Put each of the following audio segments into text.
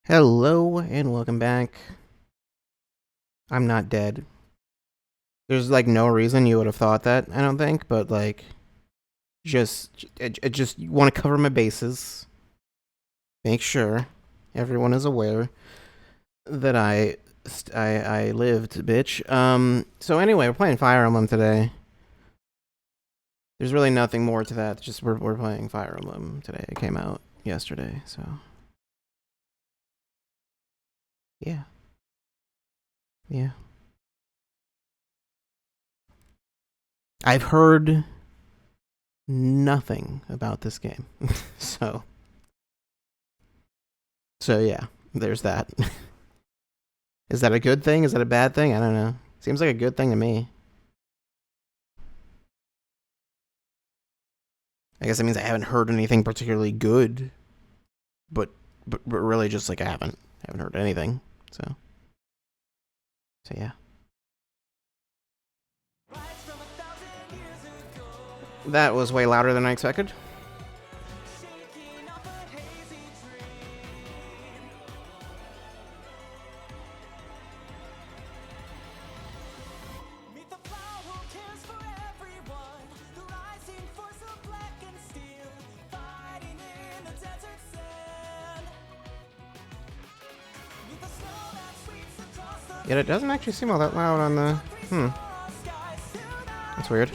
Hello and welcome back. I'm not dead. There's like no reason you would have thought that, I don't think, but like I just want to cover my bases. Make sure everyone is aware that I lived, bitch. So anyway, we're playing Fire Emblem today. There's really nothing more to that. Just we're playing Fire Emblem today. It came out yesterday, so yeah. Yeah. I've heard nothing about this game. so so yeah, there's that. Is that a good thing? Is that a bad thing? I don't know. Seems like a good thing to me. I guess it means I haven't heard anything particularly good, but really just like I haven't heard anything. So yeah. That was way louder than I expected. Yet it doesn't actually seem all that loud on the... That's weird.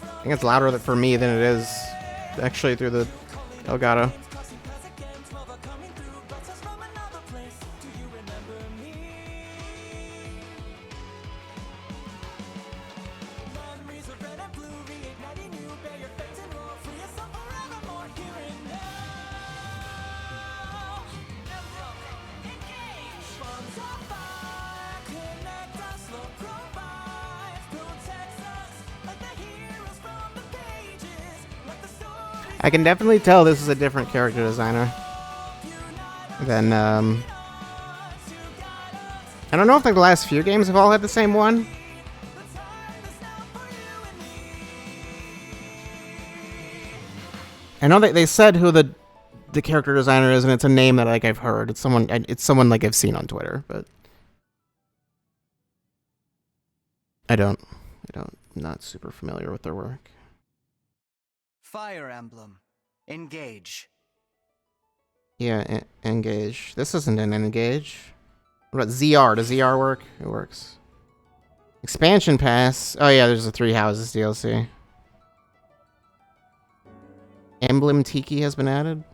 I think it's louder for me than it is actually through the Elgato. I can definitely tell this is a different character designer than, I don't know if like the last few games have all had the same one. I know that they said who the character designer is, and it's a name that like I've heard. It's someone like I've seen on Twitter, but I'm not super familiar with their work. Fire Emblem. Engage. Yeah, engage. This isn't an engage. What about ZR? Does ZR work? It works. Expansion pass. Oh yeah, there's a 3 Houses DLC. Emblem Tiki has been added. What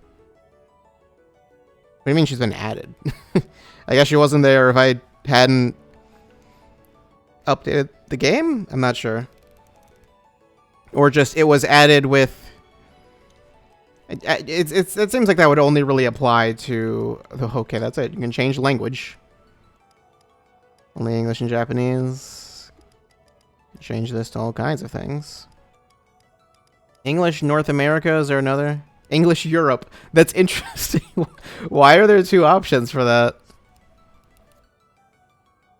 do you mean she's been added? I guess she wasn't there if I hadn't updated the game? I'm not sure. Or just it was added with... It seems like that would only really apply to... Okay, that's it. You can change language. Only English and Japanese. Change this to all kinds of things. English North America, is there another? English Europe. That's interesting. Why are there 2 options for that?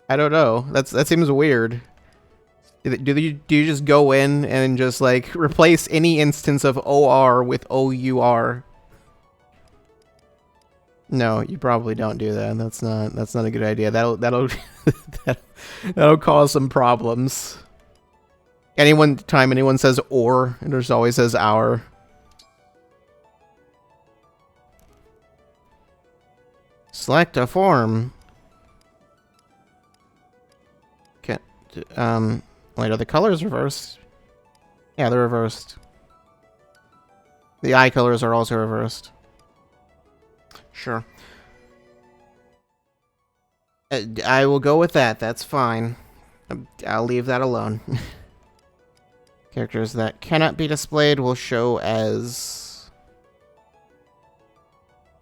I don't know. That seems weird. Do you just go in and just like replace any instance of OR with OUR? No, you probably don't do that. That's not a good idea. That'll cause some problems. Time anyone says or, it just always says our. Select a form. Okay. Wait, are the colors reversed? Yeah, they're reversed. The eye colors are also reversed. Sure. I will go with that. That's fine. I'll leave that alone. Characters that cannot be displayed will show as...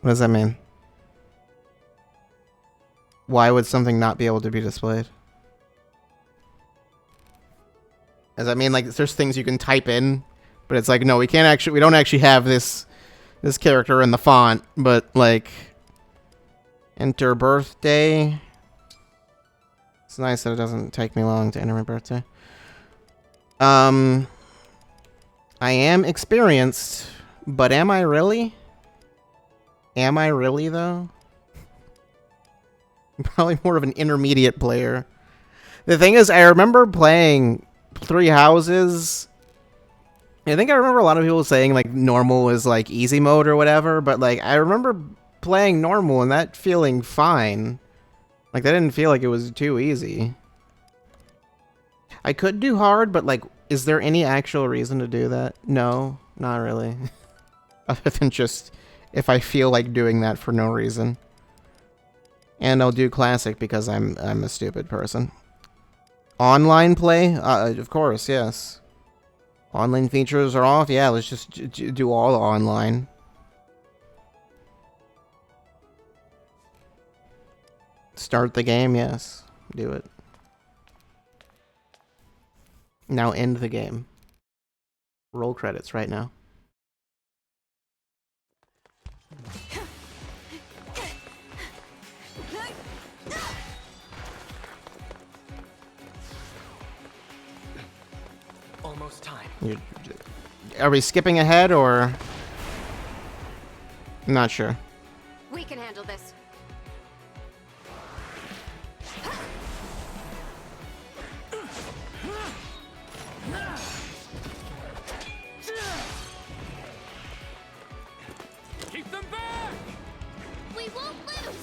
What does that mean? Why would something not be able to be displayed? Does that mean like there's things you can type in, but it's like no, we don't actually have this character in the font, but like enter birthday. It's nice that it doesn't take me long to enter my birthday. I am experienced, but am I really? Am I really, though? I'm probably more of an intermediate player. The thing is, I remember playing Three Houses. I think I remember a lot of people saying, like, normal is, like, easy mode or whatever, but, like, I remember playing normal and that feeling fine. Like, that didn't feel like it was too easy. I could do hard, but, like, is there any actual reason to do that? No, not really. Other than just if I feel like doing that for no reason. And I'll do classic because I'm a stupid person. Online play? Of course, yes. Online features are off? Yeah, let's just do all online. Start the game? Yes. Do it. Now end the game. Roll credits right now. Almost time. Are we skipping ahead or? I'm not sure. We can handle this. Keep them back! We won't lose.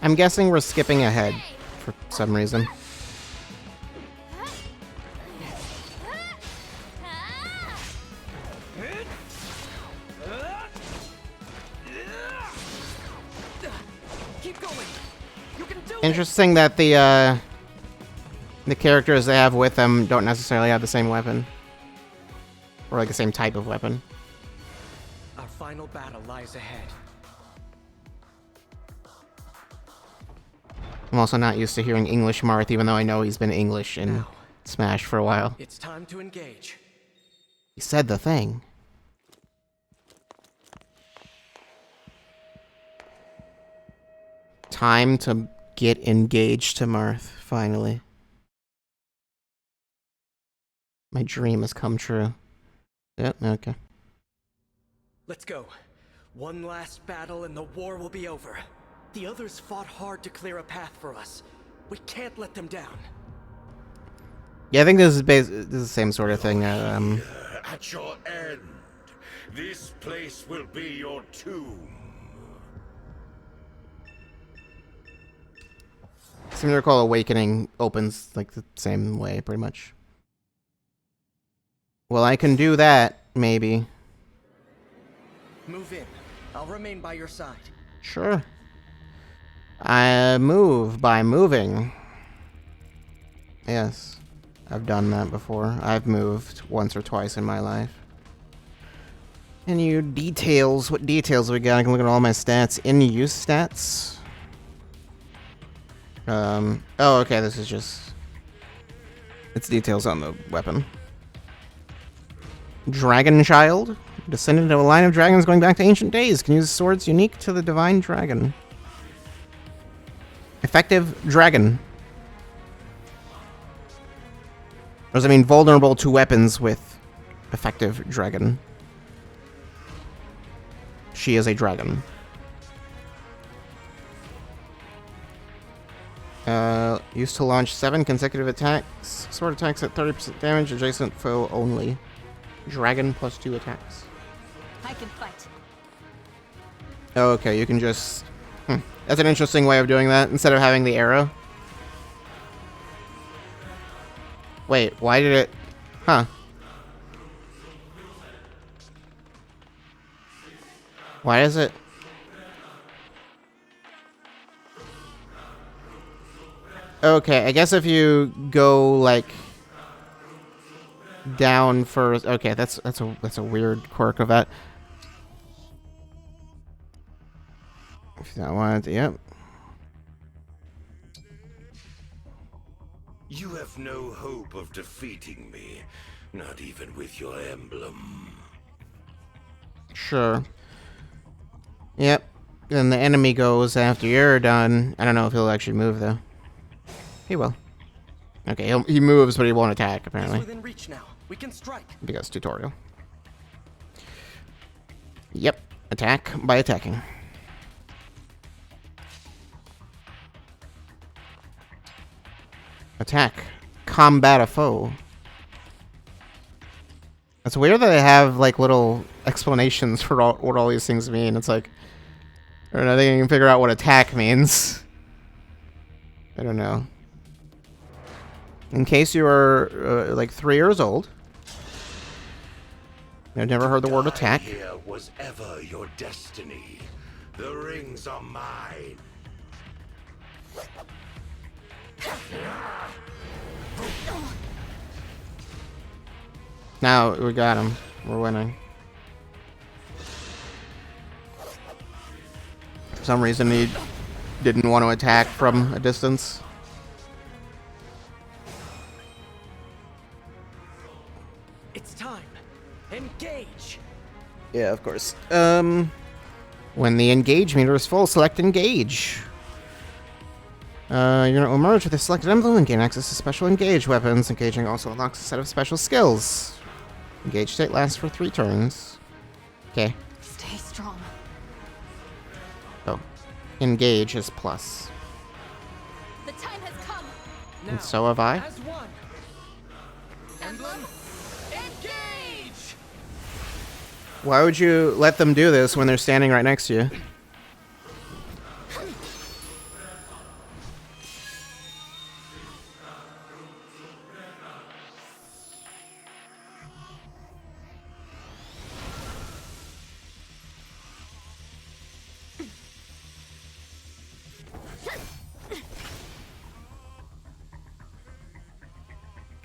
I'm guessing we're skipping ahead for some reason. Keep going. You can do Interesting that the characters they have with them don't necessarily have the same weapon. Or like the same type of weapon. Our final battle lies ahead. I'm also not used to hearing English Marth, even though I know he's been English in Now, Smash for a while. it's time to engage. He said the thing. Time to get engaged to Marth, finally. My dream has come true. Yep, okay. Let's go. One last battle and the war will be over. The others fought hard to clear a path for us. We can't let them down. Yeah, I think this is the same sort of thing. At your end, this place will be your tomb. I seem to recall Awakening opens like the same way, pretty much. Well, I can do that, maybe. Move in. I'll remain by your side. Sure. I move by moving. Yes. I've done that before. I've moved once or twice in my life. Any details? What details we got? I can look at all my stats. In-use stats? Oh, okay, this is just... It's details on the weapon. Dragon Child? Descendant of a line of dragons going back to ancient days. Can use swords unique to the divine dragon. Effective dragon. Or does that mean vulnerable to weapons with effective dragon? She is a dragon. Used to launch 7 consecutive attacks. Sword attacks at 30% damage, adjacent foe only. Dragon plus 2 attacks. I can fight. Oh, okay, you can just... That's an interesting way of doing that, instead of having the arrow. Wait, why did it... Huh. Why is it... Okay, I guess if you go, like... down first... Okay, that's a weird quirk of that. If you don't want it, yep. You have no hope of defeating me, not even with your emblem. Sure. Yep. Then the enemy goes after you're done. I don't know if he'll actually move, though. He will. Okay, he moves, but he won't attack, apparently. He's within reach now. We can strike. Because tutorial. Yep. Attack by attacking. Attack. Combat a foe. It's weird that they have like little explanations for what all these things mean. It's like, I don't know, they can figure out what attack means. I don't know. In case you are like 3 years old, you've never heard the word attack. Here was ever your destiny. The rings are mine. Now we got him. We're winning. For some reason, he didn't want to attack from a distance. It's time. Engage. Yeah, of course. When the engage meter is full, select engage. You're going to emerge with a selected emblem and gain access to special engage weapons. Engaging also unlocks a set of special skills. Engage state lasts for 3 turns. Okay. Stay strong. Oh. Engage is plus. The time has come. And so have I. As one. Emblem. Engage. Why would you let them do this when they're standing right next to you?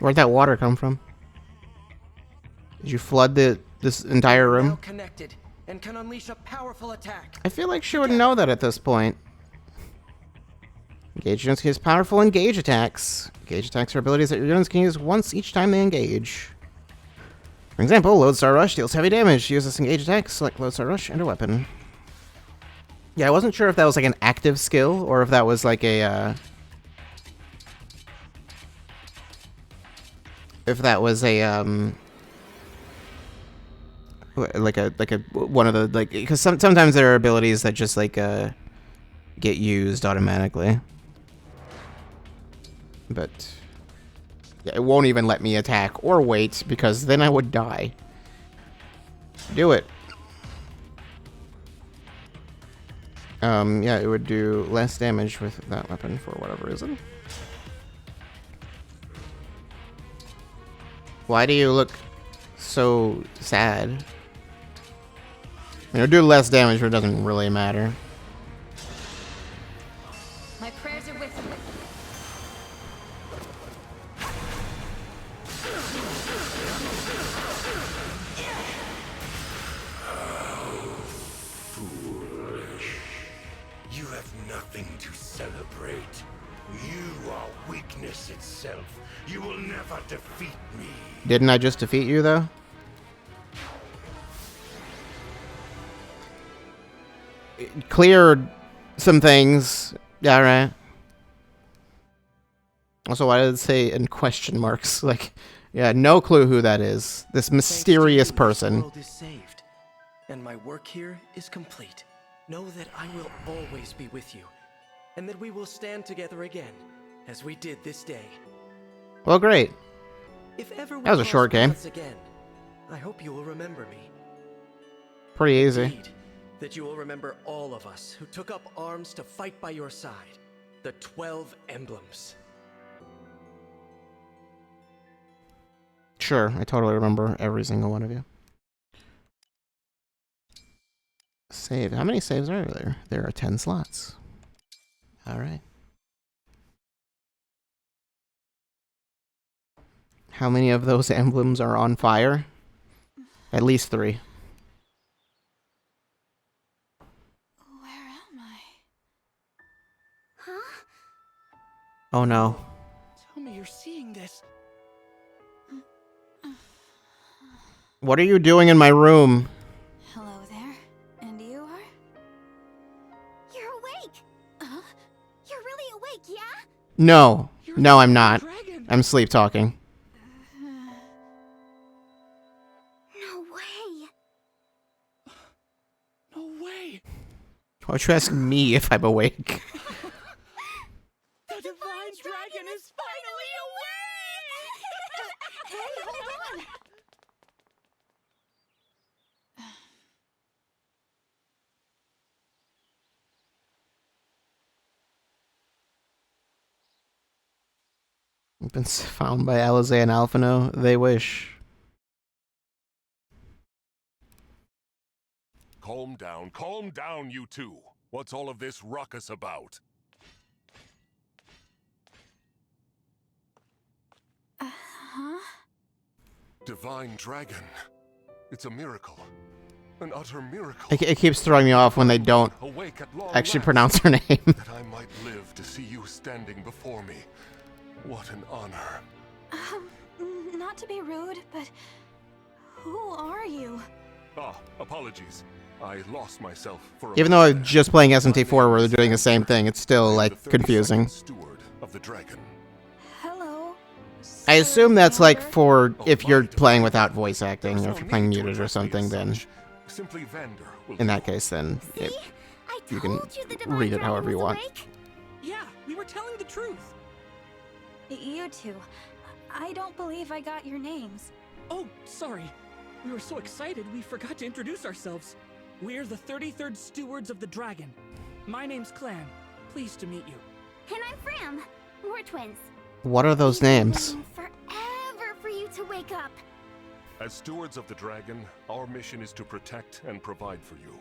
Where'd that water come from? Did you flood this entire Now room? connected and can unleash a powerful attack. I feel like she would know that at this point. Engage units can use powerful engage attacks. Engage attacks are abilities that your units can use once each time they engage. For example, Lodestar Rush deals heavy damage. Use this engage attack, select Lodestar Rush, and a weapon. Yeah, I wasn't sure if that was like an active skill or if that was like a if that was a like a one of the like, because sometimes there are abilities that just like get used automatically, but yeah, it won't even let me attack or wait because then I would die. Do it. Yeah, it would do less damage with that weapon for whatever reason. Why do you look so sad? I mean, it'll do less damage, but it doesn't really matter. My prayers are with you. You have nothing to celebrate. You are weakness itself. You will never defeat me. Didn't I just defeat you, though? It cleared some things. Yeah, right. Also, why did it say in question marks? Like, yeah, no clue who that is. This mysterious person. The world is saved, and my work here is complete. Know that I will always be with you, and that we will stand together again, as we did this day. Well, great. If ever we That was a cross short game. paths again, I hope you will remember me. Pretty easy. Indeed, that you will remember all of us who took up arms to fight by your side. The 12 emblems. Sure, I totally remember every single one of you. Save. How many saves are there? There are 10 slots. Alright. How many of those emblems are on fire? At least 3. Where am I? Huh? Oh no. Tell me you're seeing this. What are you doing in my room? Hello there. And you are? You're awake! Huh? You're really awake, yeah? No. No, I'm not. Dragon. I'm sleep talking. No way. No Why would you ask me if I'm awake? The Divine Dragon is finally awake! Hey, hold on! Been found by Alize and Alphino. They wish. Calm down, you two. What's all of this ruckus about? Huh? Divine Dragon. It's a miracle. An utter miracle. It keeps throwing me off when they don't Awake at long actually last, pronounce her name. that I might live to see you standing before me. What an honor. Not to be rude, but who are you? Apologies. I lost myself for a Even though I'm moment. just playing SMT4 where they're doing the same thing, it's still, I am like, the 32nd confusing. Steward of the Dragon. Hello. I assume that's, like, Vander? for if you're Almighty. playing without voice acting, There's or no if you're playing need to muted or address me something, as then such. Simply Vander will in that do. case, then See? I you told can you the Divine read it Dragon however you was want. awake. Yeah, we were telling the truth. You two. I don't believe I got your names. Oh, sorry. We were so excited we forgot to introduce ourselves. We're the 33rd Stewards of the Dragon. My name's Clan. Pleased to meet you. And I'm Fram. We're twins. What are those We've been names? waiting forever for you to wake up. As stewards of the dragon, our mission is to protect and provide for you.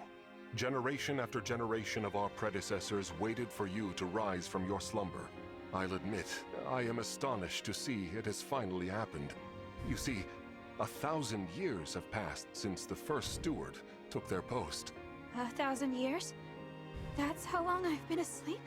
Generation after generation of our predecessors waited for you to rise from your slumber. I'll admit, I am astonished to see it has finally happened. You see, 1,000 years have passed since the first steward took their post. 1,000 years? That's how long I've been asleep?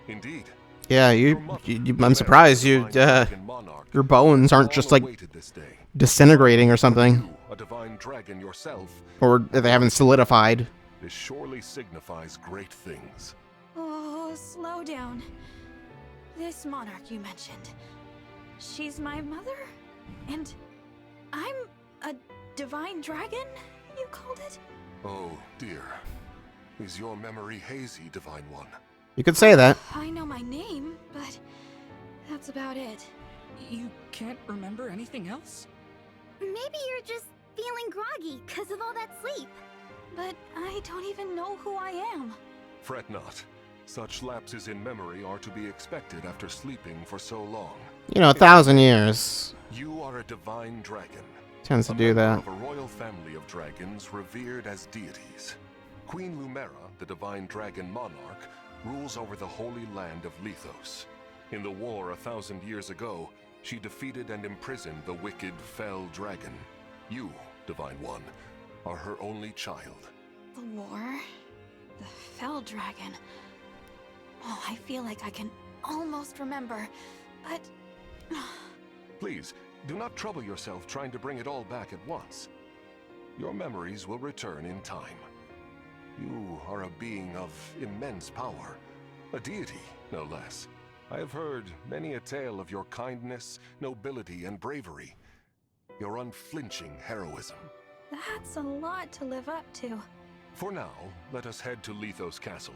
Indeed. Yeah, I'm surprised your bones aren't just, like, This day. disintegrating or something. You, a divine dragon yourself, Or they haven't solidified. this surely signifies great things. Oh, slow down. This monarch you mentioned. She's my mother? And I'm a divine dragon, you called it? Oh, dear. Is your memory hazy, Divine One? You could say that. I know my name, but that's about it. You can't remember anything else? Maybe you're just feeling groggy because of all that sleep. But I don't even know who I am. Fret not. Such lapses in memory are to be expected after sleeping for so long. You know, 1,000 years You are a divine dragon. tends to a do member that. of a royal family of dragons revered as deities. Queen Lumera, the divine dragon monarch, rules over the holy land of Lethos. In the war 1,000 years ago, she defeated and imprisoned the wicked, fell dragon. You, Divine One, are her only child. The war? The Fell Dragon. Oh, I feel like I can almost remember, but... Please, do not trouble yourself trying to bring it all back at once. Your memories will return in time. You are a being of immense power, a deity, no less. I have heard many a tale of your kindness, nobility, and bravery. Your unflinching heroism. That's a lot to live up to. For now, let us head to Lethos Castle.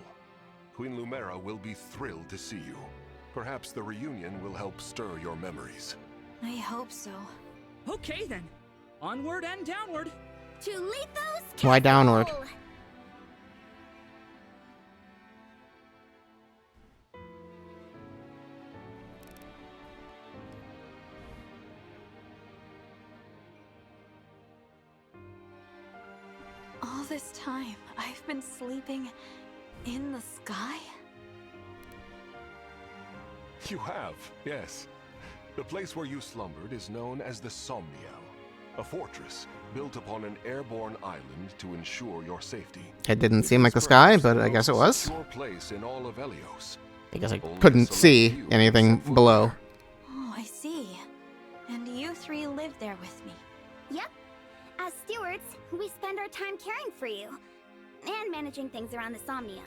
Queen Lumera will be thrilled to see you. Perhaps the reunion will help stir your memories. I hope so. Okay then. Onward and downward. To Lethos Why downward? Castle! All this time, I've been sleeping in the sky? You have, yes. The place where you slumbered is known as the Somniel, a fortress built upon an airborne island to ensure your safety. It didn't It seem is like the sky, perhaps but the I guess it most was. secure place in all of Elios. I guess I Only a couldn't select see few anything set foot below. there. Oh, I see. And you three live there with me? Yep. As stewards, we spend our time caring for you. And managing things around the Somniel.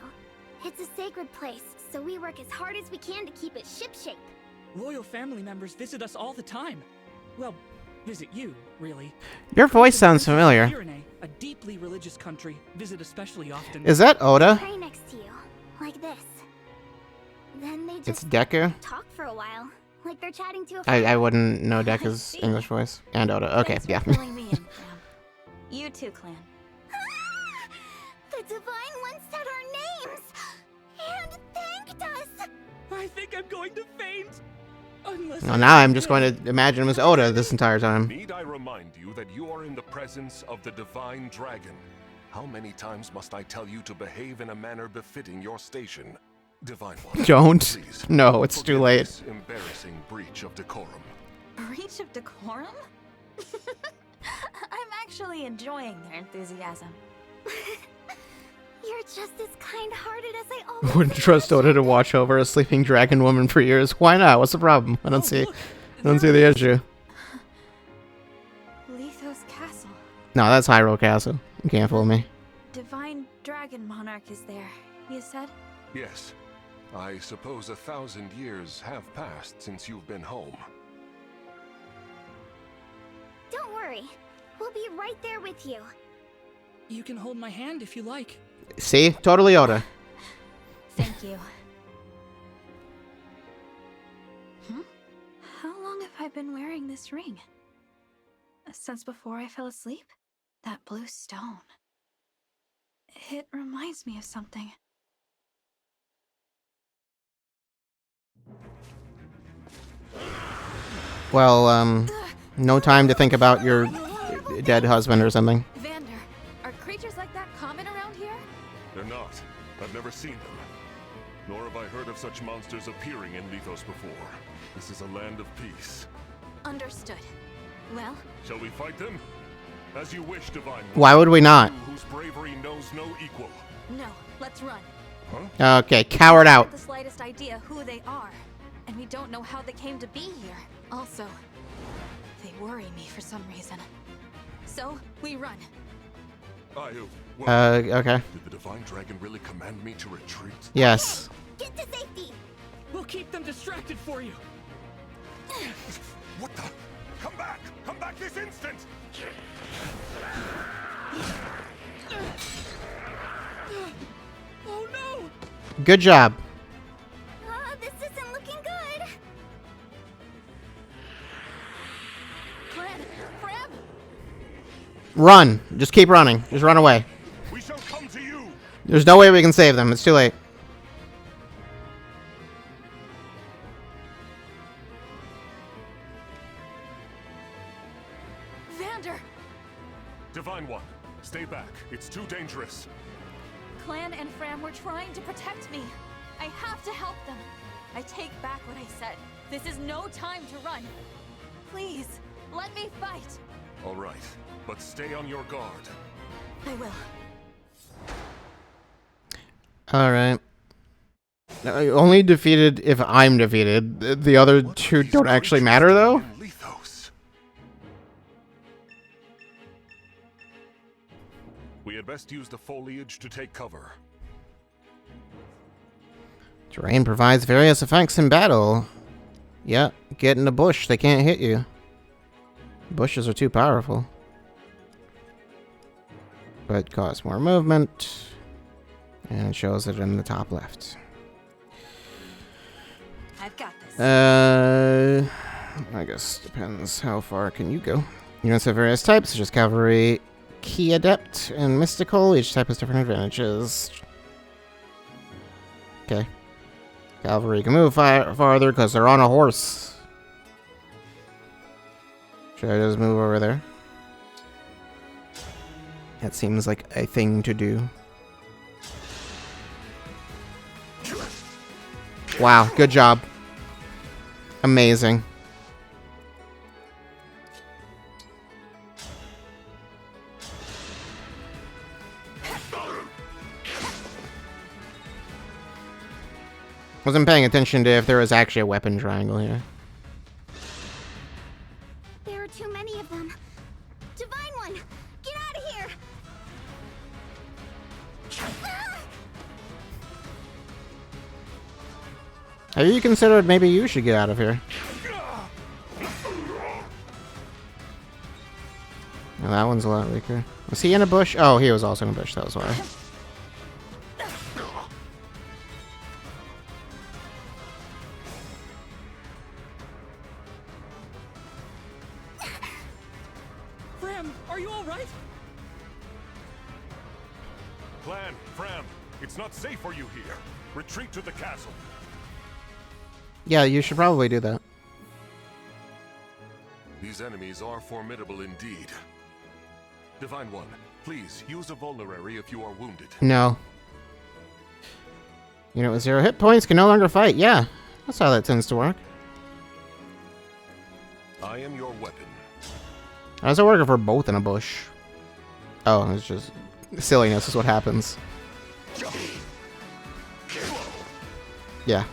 It's a sacred place, so we work as hard as we can to keep it shipshape. Royal family members visit us all the time. Well, visit you, really. Your voice sounds Here familiar. in a deeply religious country, visit especially often. Is that Oda? Pray next to you. Like this. Then they It's just Deku? talk for a while. Like they're chatting to a I friend. wouldn't know I Deku's see. English voice. And Oda. Okay, Thanks for yeah. filling me in, Fram. You too, Clan. The Divine One said our names! And thanked us! I think I'm going to faint. Unless Well, now I'm just going to imagine him as Oda this entire time. Need I remind you that you are in the presence of the Divine Dragon? How many times must I tell you to behave in a manner befitting your station? Divine One. Don't. Please, No, it's too forgive late. this embarrassing breach of decorum. Breach of decorum? I'm actually enjoying their enthusiasm. You're just as kind-hearted as I always Wouldn't trust Oda to watch over a sleeping dragon woman for years. Why not? What's the problem? I don't see the issue. Lithos Castle. No, that's Hyrule Castle. You can't fool me. Divine Dragon Monarch is there, you said? Yes. I suppose 1,000 years have passed since you've been home. Don't worry. We'll be right there with you. You can hold my hand if you like. See? Totally Oda. Thank you. How long have I been wearing this ring? Since before I fell asleep? That blue stone. It reminds me of something. Well, no time to think about your dead husband or something. Vander, are creatures like that common around here? They're not. I've never seen them. Nor have I heard of such monsters appearing in Lithos before. This is a land of peace. Understood. Well, Shall we fight them? As you wish, Divine One. Why would we not? You whose bravery knows no equal. no, let's run. Huh? Okay, coward We out. haven't the slightest idea who they are, and we don't know how they came to be here. Also, they worry me for some reason. So, we run. Okay. Did the Divine Dragon really command me to retreat? Yes. Get to safety! We'll keep them distracted for you. What the? Come back! Come back this instant! Oh no! Good job. This isn't looking good. Clan, Fram! Run. Just keep running. Just run away. We shall come to you! There's no way we can save them. It's too late. Vander! Divine One, stay back. It's too dangerous. Clan and Fram were trying to protect me. I have to help them. I take back what I said. This is no time to run. Please, let me fight. All right, but stay on your guard. I will. Alright. Only defeated if I'm defeated. The other What two are these don't actually creatures matter, though? doing in Lithos? We had best use the foliage to take cover. Terrain provides various effects in battle. Yeah, get in the bush. They can't hit you. Bushes are too powerful. But cause more movement. And it shows it in the top left. I've got this. I guess depends how far can you go. Units have various types, such as cavalry, key adept, and mystical. Each type has different advantages. Okay. Cavalry can move farther because they're on a horse. Should I just move over there? That seems like a thing to do. Wow, good job. Amazing. Wasn't paying attention to if there was actually a weapon triangle here. There are too many of them. Divine One, get out of here! Have you considered maybe you should get out of here? Well, that one's a lot weaker. Was he in a bush? Oh, he was also in a bush, that was why. Are you alright? Clan, Fram, it's not safe for you here. Retreat to the castle. Yeah, you should probably do that. These enemies are formidable indeed. Divine One, please use a vulnerary if you are wounded. No. You know, with 0 hit points can no longer fight. Yeah, that's how that tends to work. I am your weapon. How does it work if we're both in a bush? Oh, it's just silliness is what happens. Yeah.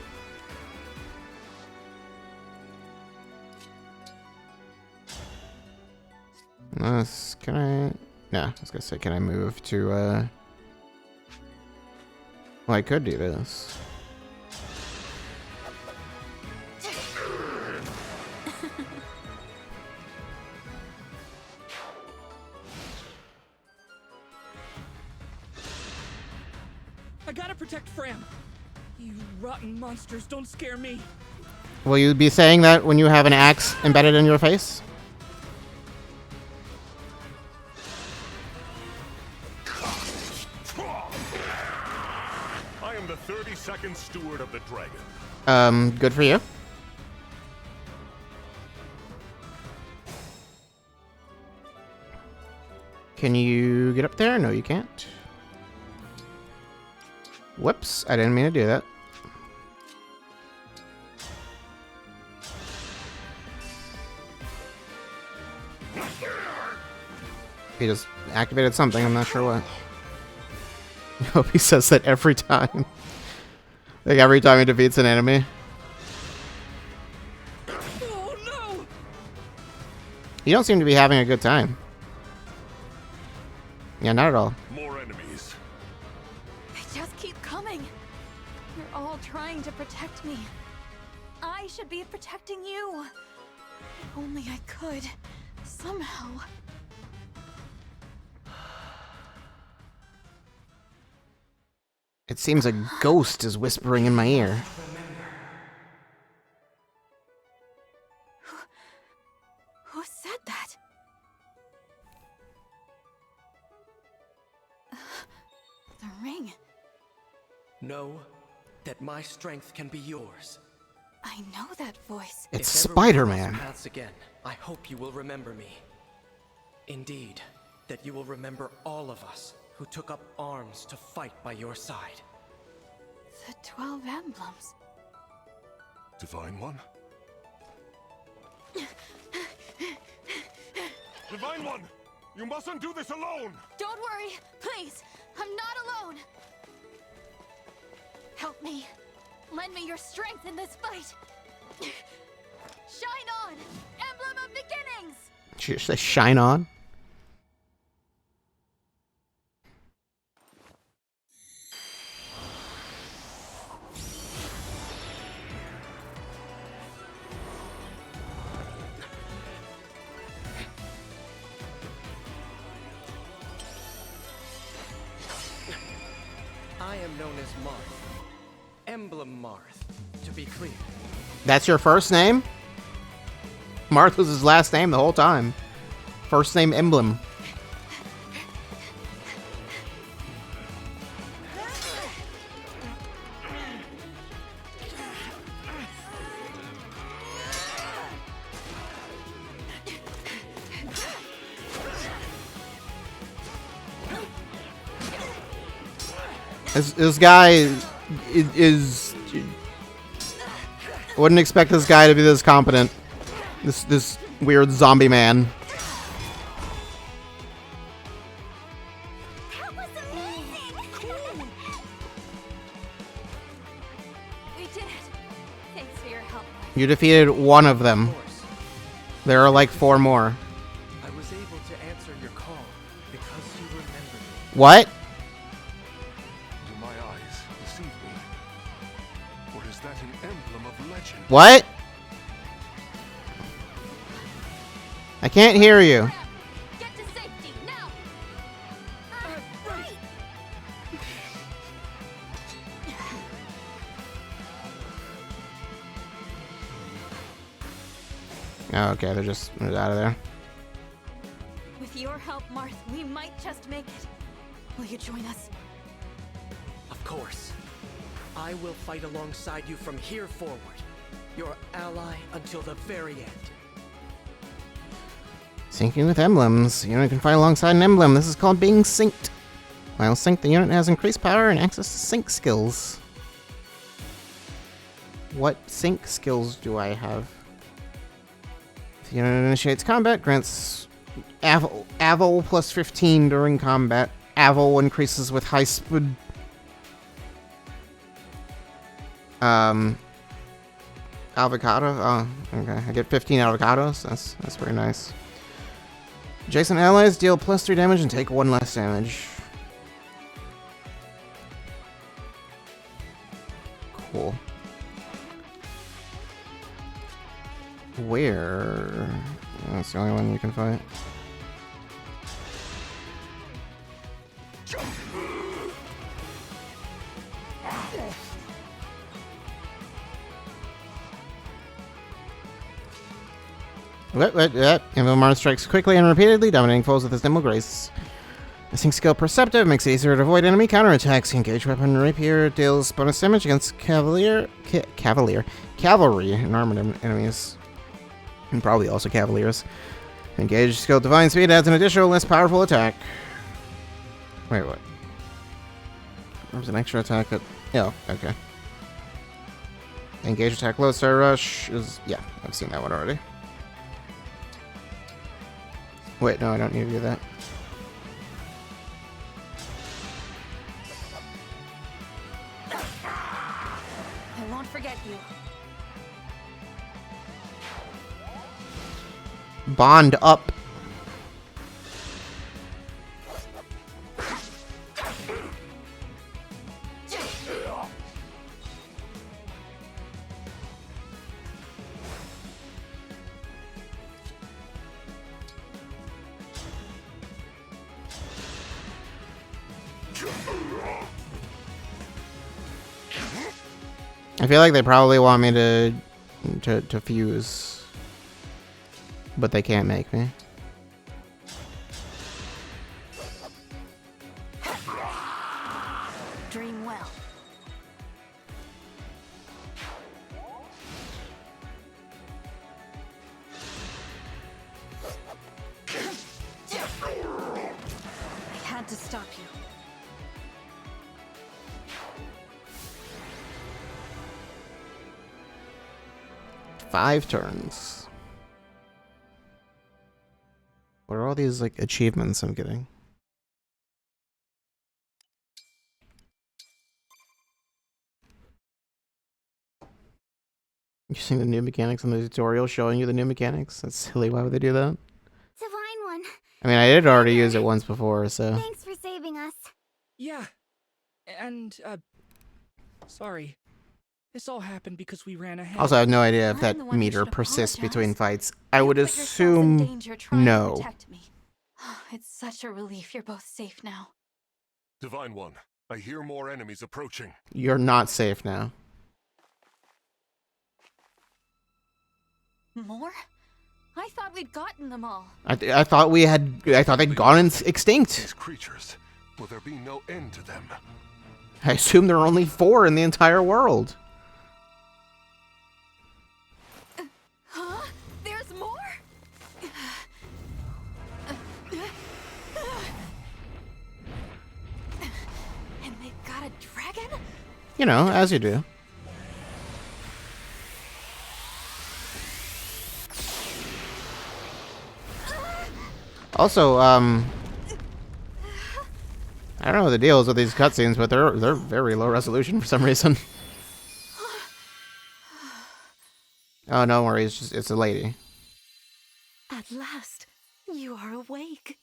Can I? No, I was gonna say, can I move to, well, I could do this. I gotta protect Fram. You rotten monsters don't scare me. Will you be saying that when you have an axe embedded in your face? I am the 32nd steward of the dragon. Good for you. Can you get up there? No, you can't. Whoops, I didn't mean to do that. He just activated something, I'm not sure what. I hope he says that every time. Like every time he defeats an enemy. Oh no! You don't seem to be having a good time. Yeah, not at all. More enemies. They just keep coming. They're all trying to protect me. I should be protecting you. If only I could. Somehow. It seems a ghost is whispering in my ear. Who said that? The ring. Know that my strength can be yours. I know that voice. It's If ever we Spider-Man. cross paths again, I hope you will remember me. Indeed, that you will remember all of us who took up arms to fight by your side. The 12 emblems. Divine One? Divine One! You mustn't do this alone! Don't worry, please. I'm not alone. Help me. Lend me your strength in this fight. Shine on, Emblem of Beginnings! Should I say shine on? I am known as Marth. Emblem Marth, to be clear. That's your first name? Marth was his last name the whole time. First name Emblem. This guy is wouldn't expect this guy to be this competent. This weird zombie man. That was amazing! We did it. Thanks for your help. You defeated one of them. Of course, There are like 4 more. I was able to answer your call because you remembered me. What? Do my eyes deceive me? Or is that an emblem of legend? What? I can't hear you. Get to safety now. Right! Oh, okay, they're out of there. With your help, Marth. We might just make it. Will you join us? Of course. I will fight alongside you from here forward. Your ally until the very end. Syncing with emblems. You can fight alongside an emblem. This is called being synced. While synced, the unit has increased power and access to sync skills. What sync skills do I have? If the unit initiates combat, grants Avil plus 15 during combat. Avil increases with high speed. Avocado. Oh, okay. I get 15 avocados. That's very nice. Adjacent allies deal plus 3 damage and take 1 less damage. Cool. Where? That's the only one you can fight. Emblem Marth strikes quickly and repeatedly, dominating foes with his nimble grace. The sync skill Perceptive makes it easier to avoid enemy counterattacks. Engaged weapon Rapier deals bonus damage against cavalry and armored enemies. And probably also cavaliers. Engaged skill Divine Speed adds an additional, less powerful attack. Wait, what? There's an extra attack that... Oh, okay. Engaged attack Lodestar Rush is... Yeah, I've seen that one already. Wait, no, I don't need to do that. I won't forget you. Bond up. I feel like they probably want me to fuse, but they can't make me. Dream well. I had to stop you. Five turns. What are all these like achievements I'm getting? You're seeing the new mechanics in the tutorial showing you the new mechanics? That's silly. Why would they do that? Divine One. I mean, I did already use it once before, so... Thanks for saving us. Yeah. And, sorry. This all happened because we ran ahead. Also, I have no idea if I'm that the one who meter should persists apologize. between fights. I You would put yourselves in assume danger trying to no. protect me. It's such a relief you're both safe now. Divine One, I hear more enemies approaching. You're not safe now. More? I thought we'd gotten them all. I thought they'd gone extinct. These creatures, will there be no end to them? I assume there are only 4 in the entire world. Huh? There's more? And they've got a dragon? You know, as you do. Also, I don't know what the deal is with these cutscenes, but they're very low resolution for some reason. Oh, no worries, it's a lady. At last, you are awake.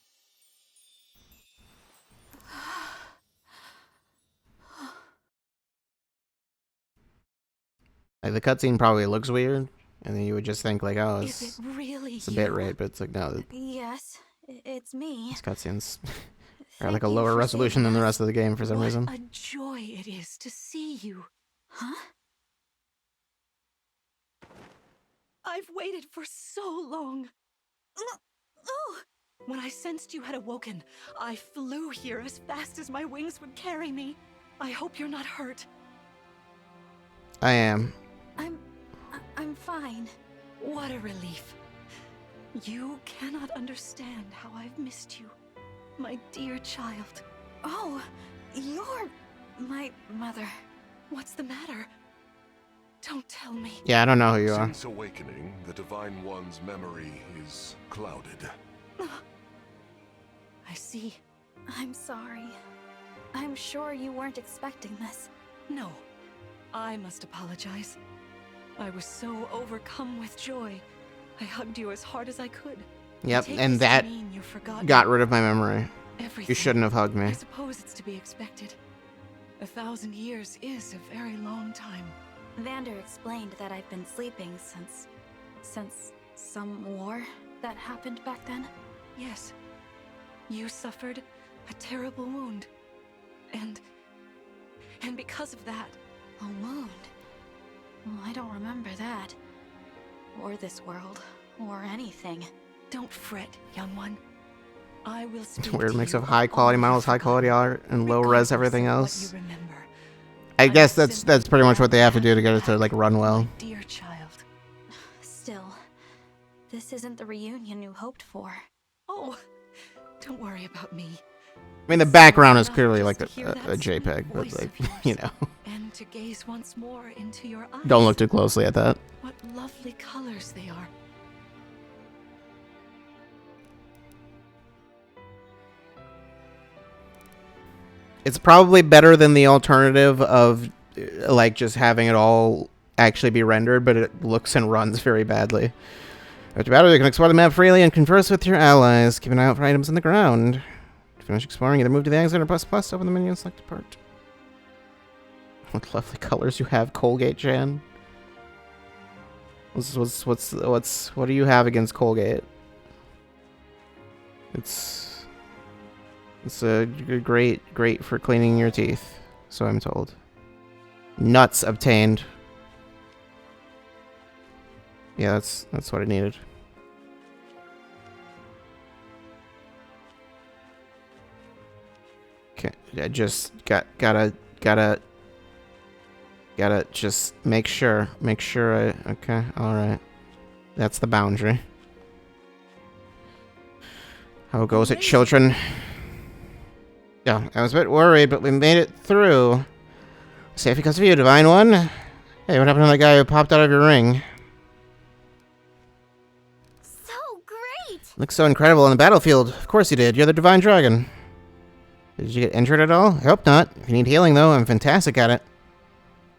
Like, the cutscene probably looks weird, and then you would just think like, oh, Is it really it's a bit rate, but it's like, no, Yes, it's me. these cutscenes are Thank like a you lower for resolution saving than the us. rest of the game for some What reason. a joy it is to see you. Huh? I've waited for so long. Oh, When I sensed you had awoken, I flew here as fast as my wings would carry me. I hope you're not hurt. I am. I'm fine. What a relief. You cannot understand how I've missed you, my dear child. Oh, you're my mother. What's the matter? Don't tell me. Yeah, I don't know who you are. Since awakening, the Divine One's memory is clouded. I see. I'm sorry. I'm sure you weren't expecting this. No, I must apologize. I was so overcome with joy. I hugged you as hard as I could. Yep, Take and this to that mean you forgot got me. rid of my memory. Everything. You shouldn't have hugged I me. suppose it's to be expected. 1,000 years is a very long time. Vander explained that I've been sleeping since some war that happened back then. Yes. You suffered a terrible wound. And because of that... A wound? Well, I don't remember that. Or this world. Or anything. Don't fret, young one. I will speak Weird to mix you of high quality all models, you've high quality forgotten, art, and low res regardless everything of what else. you remember. I guess will that's simply pretty much what they have to glad do to get it to back, like run well. my dear child. Still, this isn't the reunion you hoped for. Oh, don't worry about me. I mean, the It's background is enough clearly just like to a hear that JPEG, sweet but voice like, of you yours, know, and to gaze once more into your eyes. don't look too closely at that. What lovely colors they are. It's probably better than the alternative of like just having it all actually be rendered, but it looks and runs very badly. After battle, you can explore the map freely and converse with your allies. Keep an eye out for items in the ground. To finish exploring, either move to the exit or plus open the menu and select depart. What lovely colors you have, Colgate Jan. What do you have against Colgate? It's a great for cleaning your teeth, so I'm told. Nuts obtained. Yeah, that's what I needed. Okay, I just gotta just make sure okay, all right. That's the boundary. How goes it, children? Yeah, I was a bit worried, but we made it through. Safe because of you, Divine One. Hey, what happened to that guy who popped out of your ring? So great! Looks so incredible on the battlefield. Of course you did. You're the Divine Dragon. Did you get injured at all? I hope not. If you need healing, though, I'm fantastic at it.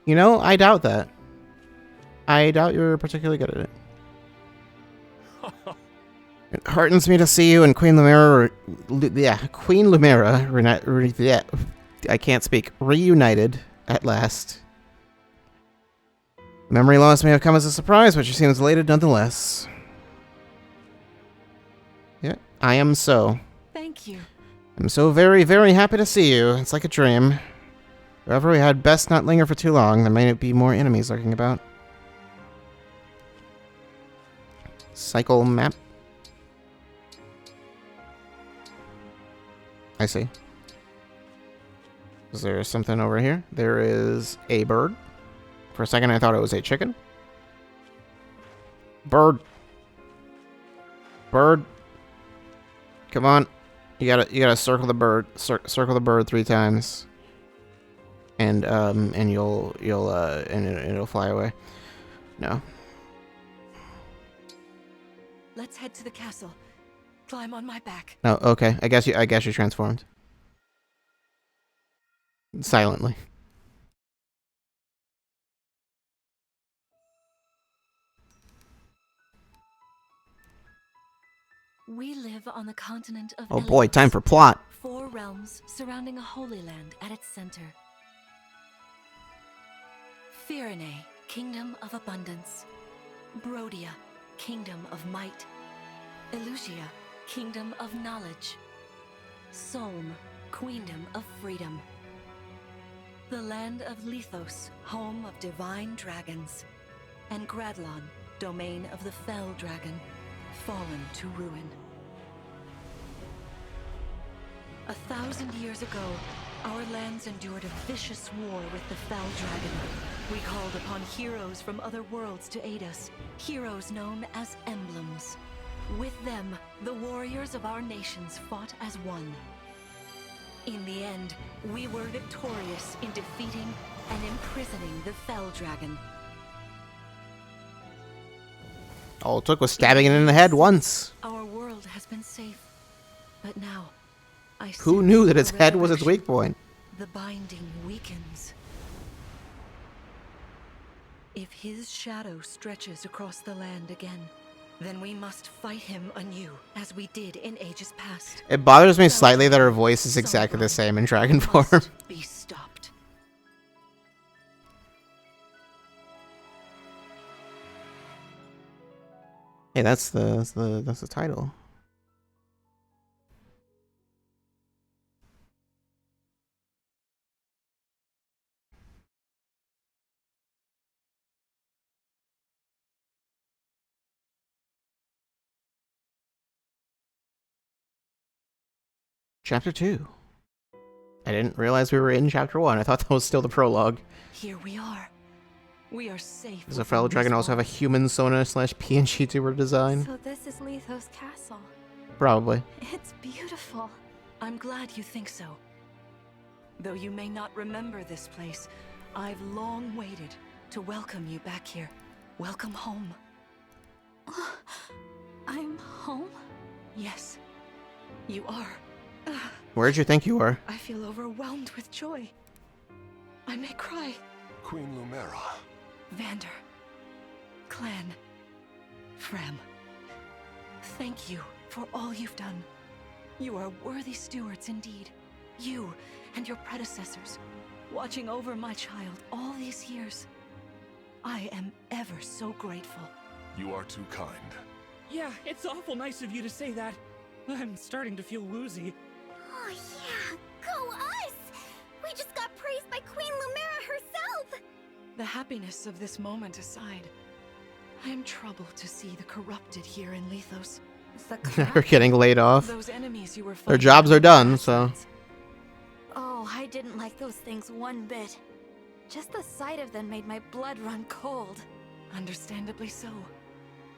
You know, I doubt that. I doubt you're particularly good at it. It heartens me to see you and Queen Lumera, Queen Lumera, I can't speak, reunited at last. Memory loss may have come as a surprise, but she seems elated nonetheless. Yeah, I am so. Thank you. I'm so very, very happy to see you. It's like a dream. However, we had best not linger for too long. There may be more enemies lurking about. Cycle map. I see. Is there something over here? There is a bird. For a second, I thought it was a chicken. Bird. Bird. Come on. You gotta circle the bird. Circle the bird 3 times. And it'll fly away. No. Let's head to the castle. Climb on my back. No, okay. I guess you transformed. Silently. We live on the continent of Oh boy, time for Eleos, plot. 4 realms surrounding a holy land at its center. Firene, kingdom of abundance. Brodia, kingdom of might. Elusia, kingdom of knowledge. Solm, queendom of freedom. The land of Lethos, home of divine dragons. And Gradlon, domain of the fell dragon, fallen to ruin. 1,000 years ago, our lands endured a vicious war with the Fell Dragon. We called upon heroes from other worlds to aid us, heroes known as Emblems. With them, the warriors of our nations fought as one. In the end, we were victorious in defeating and imprisoning the Fell Dragon. All it took was stabbing it in the head once. Our world has been safe, but now Who sense knew that a its head was its resurrection. weak point? The binding weakens. If his shadow stretches across the land again, then we must fight him anew, as we did in ages past. It bothers me slightly that her voice is exactly the same in dragon form. Must be stopped. Hey, that's the title. Chapter 2. I didn't realize we were in Chapter 1. I thought that was still the prologue. Here we are. We are safe. Does a fellow dragon also have a human Sona / PNG tuber design? So this is Lethos Castle. Probably. It's beautiful. I'm glad you think so. Though you may not remember this place, I've long waited to welcome you back here. Welcome home. I'm home? Yes, you are. Where'd you think you were? I feel overwhelmed with joy. I may cry. Queen Lumera. Vander, Clan, Frem, thank you for all you've done. You are worthy stewards indeed. You and your predecessors, watching over my child all these years. I am ever so grateful. You are too kind. Yeah, it's awful nice of you to say that. I'm starting to feel woozy. Oh yeah, go us! We just got praised by Queen Lumera herself! The happiness of this moment aside, I am troubled to see the corrupted here in Lethos. They're getting laid off. Those enemies you were Their fighting jobs are in the done, so. Grasslands. Oh, I didn't like those things one bit. Just the sight of them made my blood run cold. Understandably so.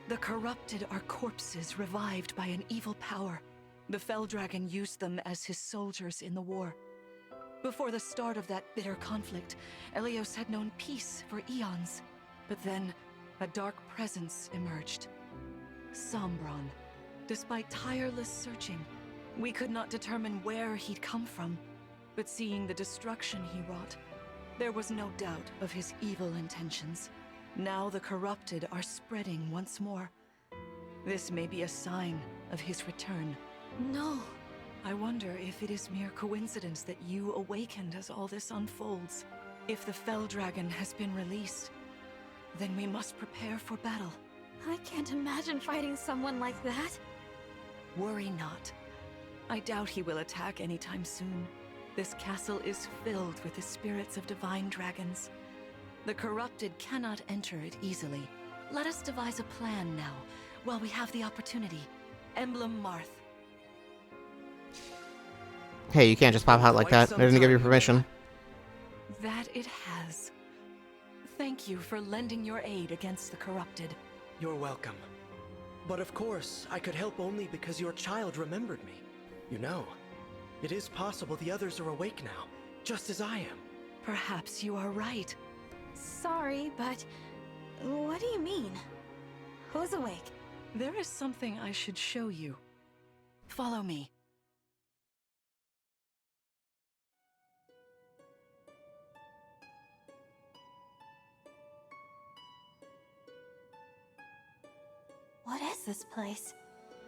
The corrupted are corpses revived by an evil power. The Fell Dragon used them as his soldiers in the war. Before the start of that bitter conflict, Elios had known peace for eons. But then, a dark presence emerged. Sombron. Despite tireless searching, we could not determine where he'd come from. But seeing the destruction he wrought, there was no doubt of his evil intentions. Now the corrupted are spreading once more. This may be a sign of his return. No. I wonder if it is mere coincidence that you awakened as all this unfolds. If the Fell Dragon has been released, then we must prepare for battle. I can't imagine fighting someone like that. Worry not. I doubt he will attack anytime soon. This castle is filled with the spirits of divine dragons. The corrupted cannot enter it easily. Let us devise a plan now, while we have the opportunity. Emblem Marth. Hey, you can't just pop out like that. I didn't give you permission. That it has. Thank you for lending your aid against the corrupted. You're welcome. But of course, I could help only because your child remembered me. You know, it is possible the others are awake now, just as I am. Perhaps you are right. Sorry, but what do you mean? Who's awake? There is something I should show you. Follow me. What is this place?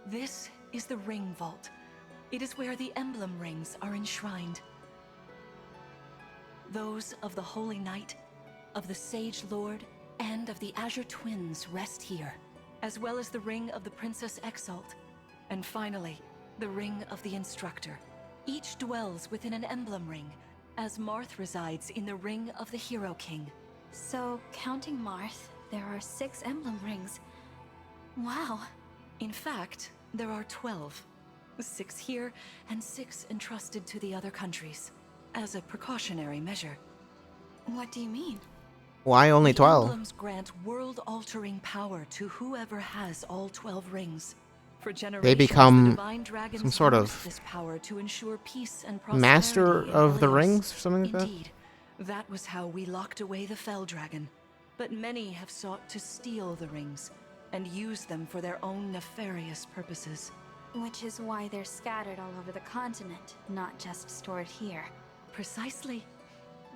This is the Ring Vault. It is where the emblem rings are enshrined. Those of the Holy Knight, of the Sage Lord, and of the Azure Twins rest here, as well as the Ring of the Princess Exalt, and finally, the Ring of the Instructor. Each dwells within an emblem ring, as Marth resides in the Ring of the Hero King. So, counting Marth, there are 6 emblem rings. Wow. In fact, there are 12. 6 here and 6 entrusted to the other countries, as a precautionary measure. What do you mean? Why only The 12? emblems grant world-altering power to whoever has all 12 rings. For generations, become the divine dragons some sort used of this power to ensure peace and prosperity Master in of the Helios. Rings or something like that? Indeed, that was how we locked away the Fell Dragon. But many have sought to steal the rings and use them for their own nefarious purposes. Which is why they're scattered all over the continent, not just stored here. Precisely.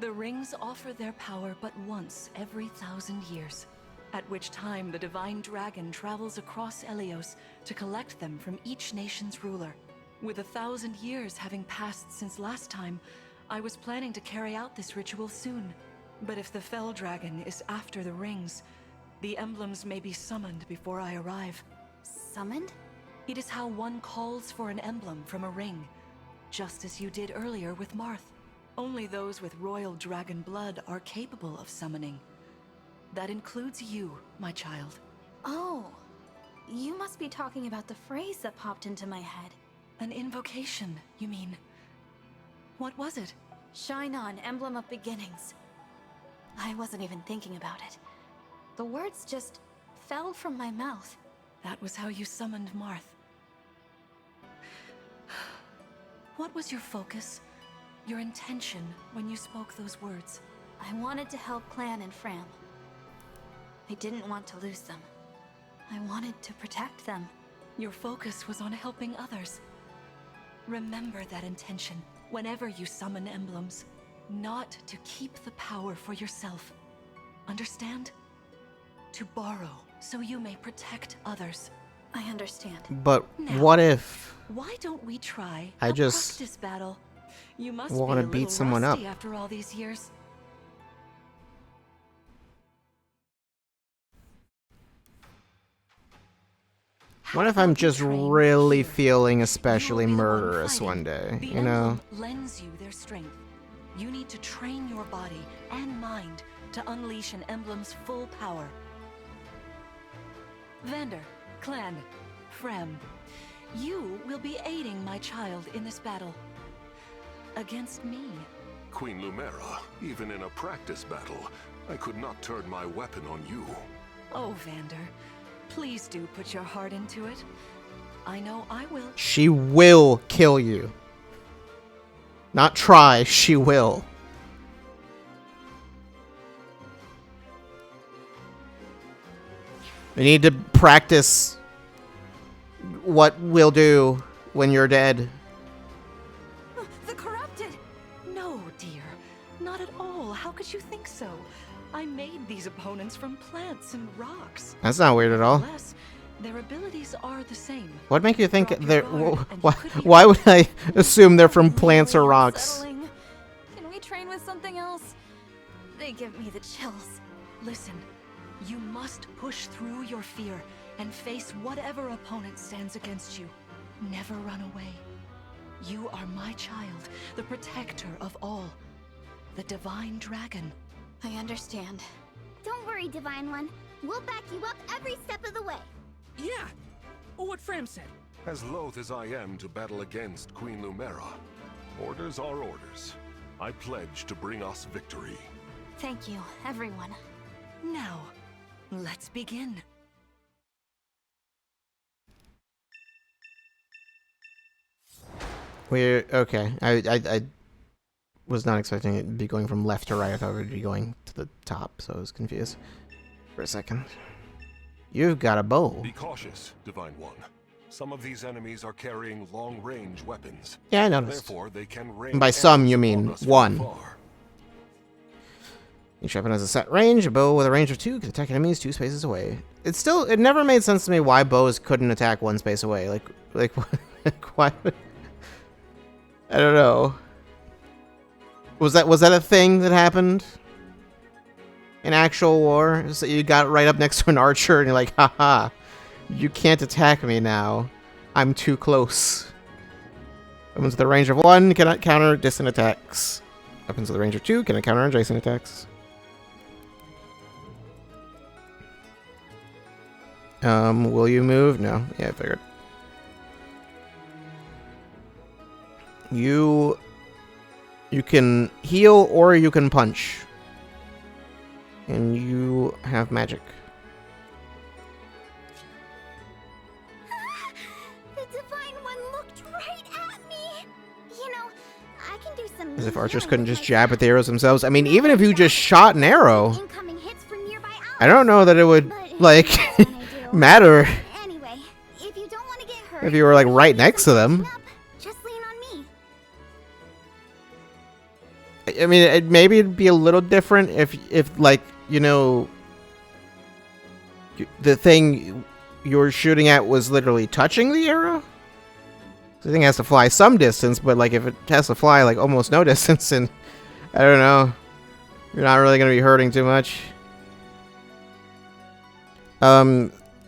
The rings offer their power but once every 1,000 years, at which time the divine dragon travels across Helios to collect them from each nation's ruler. With 1,000 years having passed since last time, I was planning to carry out this ritual soon. But if the Fell Dragon is after the rings, the emblems may be summoned before I arrive. Summoned? It is how one calls for an emblem from a ring, just as you did earlier with Marth. Only those with royal dragon blood are capable of summoning. That includes you, my child. Oh, you must be talking about the phrase that popped into my head. An invocation, you mean? What was it? Shine on, emblem of beginnings. I wasn't even thinking about it. The words just fell from my mouth. That was how you summoned Marth. What was your focus? Your intention when you spoke those words? I wanted to help Clan and Fram. I didn't want to lose them. I wanted to protect them. Your focus was on helping others. Remember that intention whenever you summon emblems. Not to keep the power for yourself. Understand? To borrow so you may protect others. I understand. But Now, what if why don't we try I a just practice battle? You must wanna be a beat little someone up? rusty after all these years. What if How I'm about we just train really here? feeling You especially will be the one murderous fighting. one day, The you know? emblem lends you their strength. You need to train your body and mind to unleash an emblem's full power. Vander, Clan, Frem, you will be aiding my child in this battle. Against me. Queen Lumera, even in a practice battle, I could not turn my weapon on you. Oh, Vander, please do put your heart into it. I know I will. She will kill you. Not try, she will. We need to practice what we'll do when you're dead. The corrupted! No, dear. Not at all. How could you think so? I made these opponents from plants and rocks. That's not weird at all. Nevertheless, their abilities are the same. What make you think Drop your they're... guard and Why, you could be why would I assume they're from plants or Really rocks? unsettling. Can we train with something else? They give me the chills. Listen, you must push through your fear and face whatever opponent stands against you. Never run away. You are my child, the protector of all. The divine dragon. I understand. Don't worry, Divine One. We'll back you up every step of the way. Yeah! What Fram said. As loath as I am to battle against Queen Lumera, orders are orders. I pledge to bring us victory. Thank you, everyone. Now, let's begin. We're... Okay. I was not expecting it to be going from left to right. I thought it would be going to the top, so I was confused for a second. You've got a bow. Be cautious, Divine One. Some of these enemies are carrying long-range weapons. Yeah, I noticed. Therefore, they can rain And by some, arrows you upon mean us from one. afar. Each weapon has a set range. A bow with a range of 2 can attack enemies 2 spaces away. It never made sense to me why bows couldn't attack 1 space away. Like why would... I don't know. Was that a thing that happened in actual war? So you got right up next to an archer and you're like, haha, you can't attack me now. I'm too close. Weapons with a range of 1 cannot counter distant attacks. Weapons with a range of 2 cannot counter adjacent attacks. Will you move? No. Yeah, I figured. You can heal or you can punch. And you have magic. The Divine One looked right at me. You know, I can do some. As if archers healing couldn't with just my jab at the staff. arrows themselves. I mean, even if you just shot an arrow, Incoming hits from nearby I don't know that it would, But like, that's when I do. matter Anyway, if you don't want to get hurt, if you were, like, right need next some to them. patching up, just lean on me. I mean, maybe it'd be a little different if like, you know, the thing you're shooting at was literally touching the arrow. The thing has to fly some distance, but like if it has to fly like almost no distance, and I don't know, you're not really gonna be hurting too much.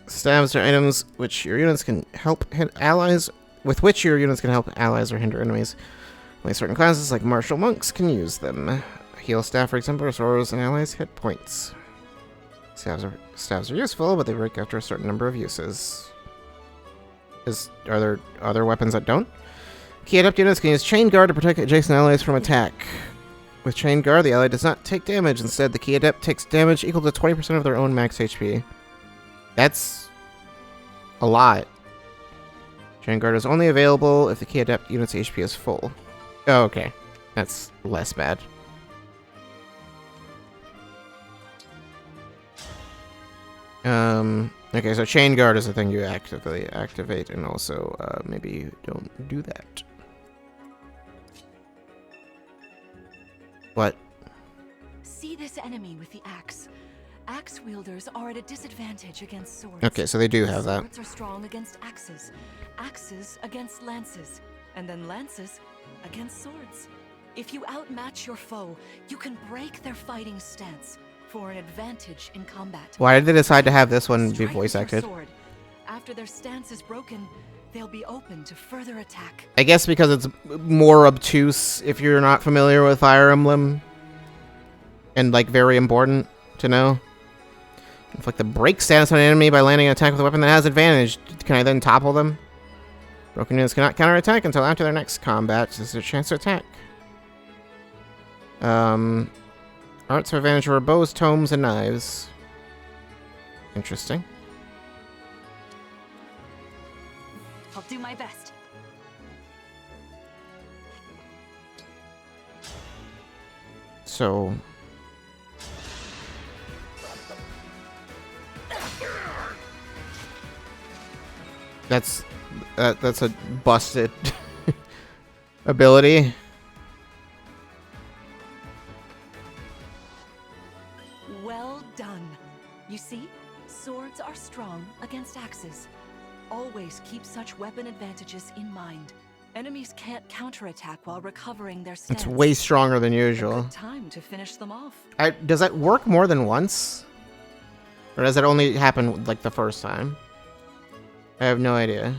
Stabs are items which your units can help hit allies, with which your units can help allies or hinder enemies. Only certain classes, like martial monks, can use them. Heal staff, for example, restores an ally's hit points. Staves are useful, but they break after a certain number of uses. Are there other weapons that don't? Key adept units can use Chain Guard to protect adjacent allies from attack. With Chain Guard, the ally does not take damage. Instead, the key adept takes damage equal to 20% of their own max HP. That's a lot. Chain Guard is only available if the key adept unit's HP is full. Oh, okay. That's less bad. Okay, so Chain Guard is the thing you actively activate, and also, maybe you don't do that. What? See this enemy with the axe. Axe wielders are at a disadvantage against swords. Okay, so they do have that. Swords are strong against axes, axes against lances, and then lances against swords. If you outmatch your foe, you can break their fighting stance for an advantage in combat. Why did they decide to have this one be Strike voice with your acted? sword. After their stance is broken, they'll be open to further attack. I guess because it's more obtuse if you're not familiar with Fire Emblem. And, like, very important to know. Inflict the break status on an enemy by landing an attack with a weapon that has advantage. Can I then topple them? Broken units cannot counterattack until after their next combat. This is a chance to attack. Arts of advantage over bows, tomes, and knives. Interesting. I'll do my best. So... That's a busted ability. Well done. You see, swords are strong against axes. Always keep such weapon advantages in mind. Enemies can't counterattack while recovering their stance. It's way stronger than A usual. good time to finish them off. Does that work more than once? Or does it only happen, like, the first time? I have no idea.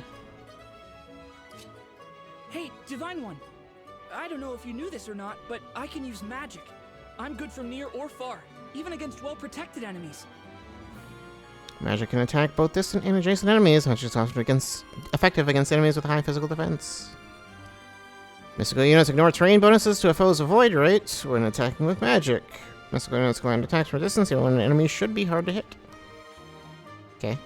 Hey, Divine One. I don't know if you knew this or not, but I can use magic. I'm good from near or far, even against well-protected enemies. Magic can attack both distant and adjacent enemies, which is often effective against enemies with high physical defense. Mystical units ignore terrain bonuses to a foe's avoid rate when attacking with magic. Mystical units can land attacks from a distance, even when an enemy should be hard to hit. Okay.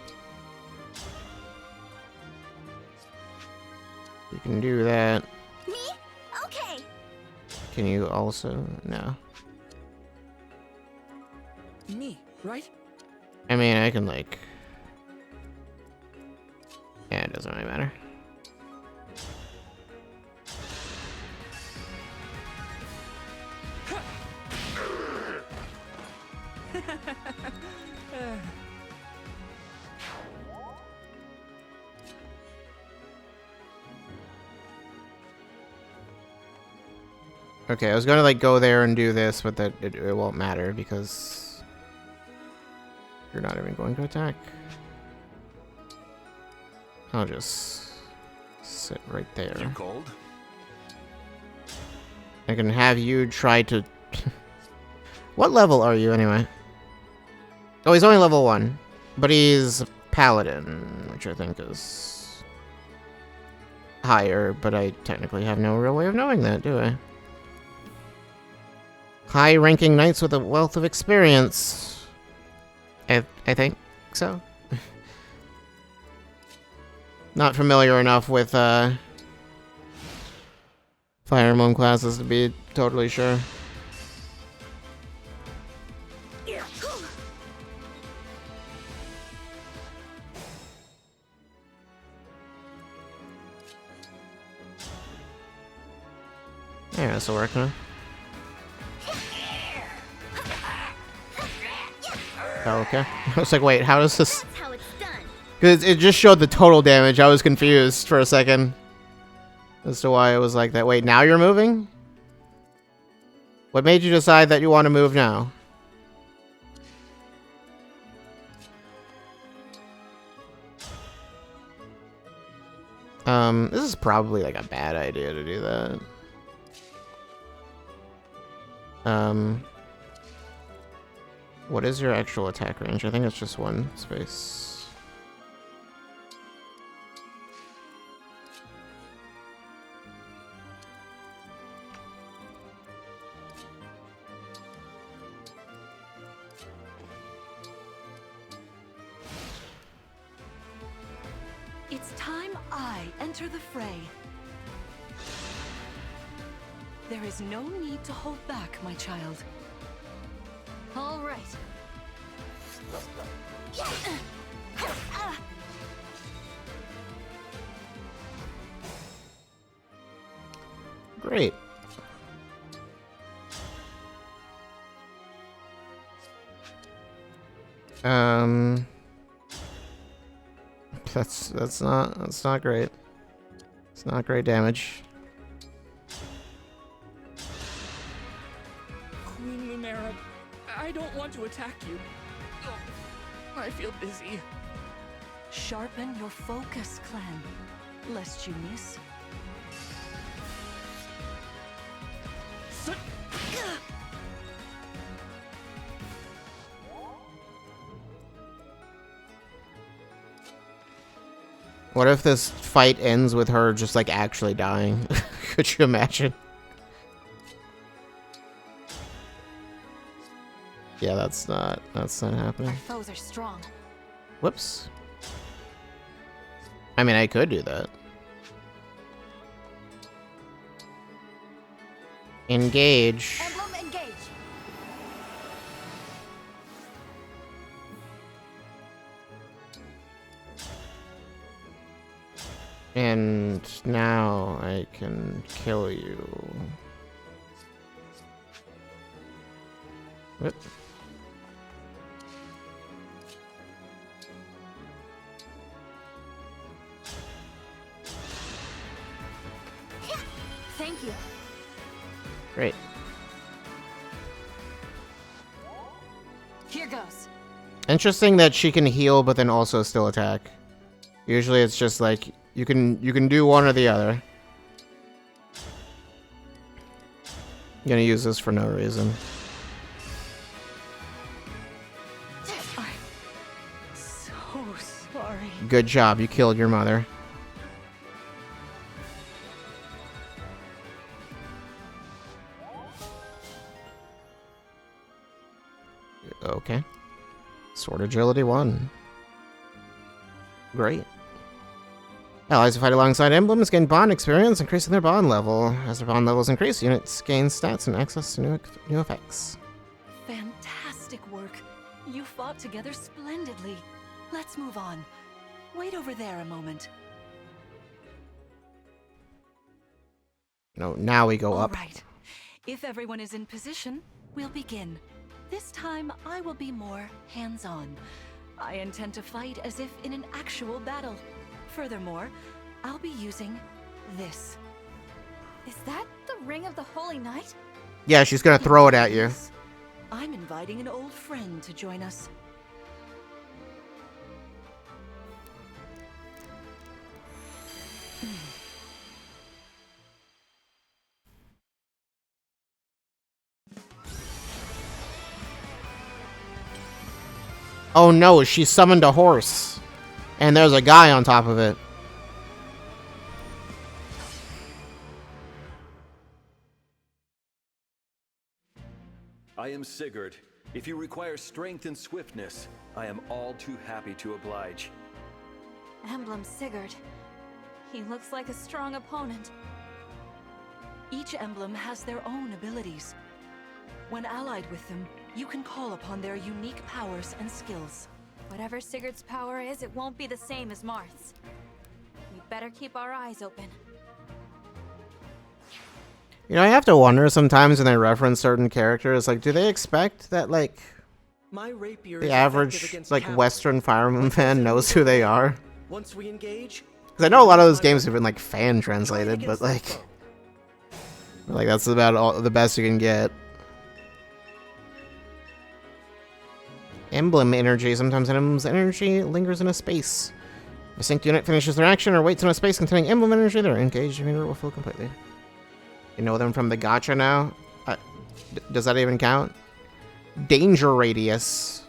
You can do that. Me? Okay. Can you also... No. Me, right? I mean, I can, like... Yeah, it doesn't really matter. Okay, I was gonna, like, go there and do this, but that it won't matter because you're not even going to attack. I'll just sit right there. You called? I can have you try to... What level are you, anyway? Oh, he's only level 1. But he's a paladin, which I think is... higher, but I technically have no real way of knowing that, do I? High-ranking knights with a wealth of experience. I think so. Not familiar enough with Fire Emblem classes to be totally sure. Yeah, this will work, huh? Oh, okay. I was like, wait, how does this... That's how it's done. Because it just showed the total damage. I was confused for a second as to why it was like that. Wait, now you're moving? What made you decide that you want to move now? This is probably like a bad idea to do that. What is your actual attack range? I think it's just one space. It's time I enter the fray. There is no need to hold back, my child. All right. Great. That's not great. It's not great damage. Queen Lunera, I don't want to attack you. I feel busy. Sharpen your focus, clan, lest you miss. What if this fight ends with her just like actually dying? Could you imagine? Yeah, that's not happening. Our foes are strong. Whoops. I mean, I could do that. Engage. Emblem, engage. And now I can kill you. What? Thank you. Great. Here goes. Interesting that she can heal but then also still attack. Usually it's just like you can do one or the other. I'm gonna use this for no reason. I'm so sorry. Good job, you killed your mother. Okay. Sword Agility 1. Great. Allies who fight alongside emblems gain bond experience, increasing their bond level. As their bond levels increase, units gain stats and access to new effects. Fantastic work. You fought together splendidly. Let's move on. Wait over there a moment. No, now we go All up. right. If everyone is in position, we'll begin. This time, I will be more hands-on. I intend to fight as if in an actual battle. Furthermore, I'll be using this. Is that the Ring of the Holy Knight? Yeah, she's gonna throw it at you. Yes. I'm inviting an old friend to join us. Oh no, she summoned a horse. And there's a guy on top of it. I am Sigurd. If you require strength and swiftness, I am all too happy to oblige. Emblem Sigurd. He looks like a strong opponent. Each emblem has their own abilities. When allied with them, you can call upon their unique powers and skills. Whatever Sigurd's power is, it won't be the same as Marth's. We better keep our eyes open. You know, I have to wonder sometimes when they reference certain characters, like, do they expect that, like, My rapier the is average, effective against like, cavalry. Western Fire Emblem fan knows who they are? Once we engage, Because I know a lot of those my games have weapon. been, like, fan Try it translated, but, against that like, foe. that's about all the best you can get. Emblem energy. Sometimes an emblem's energy lingers in a space. If a synced unit finishes their action or waits in a space containing emblem energy, they're engaged. Your unit will fill completely. You know them from the gacha now? Does that even count? Danger radius.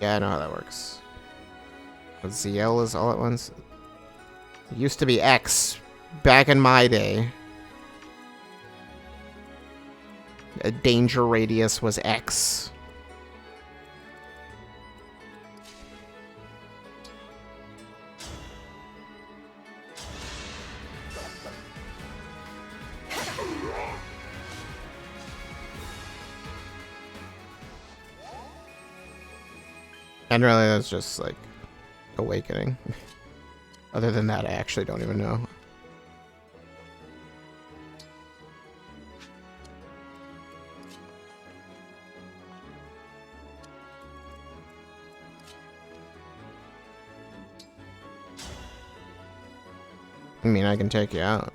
Yeah, I know how that works. But ZL is all at once. It used to be X back in my day. A danger radius was X. And really, that's just, like, awakening. Other than that, I actually don't even know. I mean, I can take you out.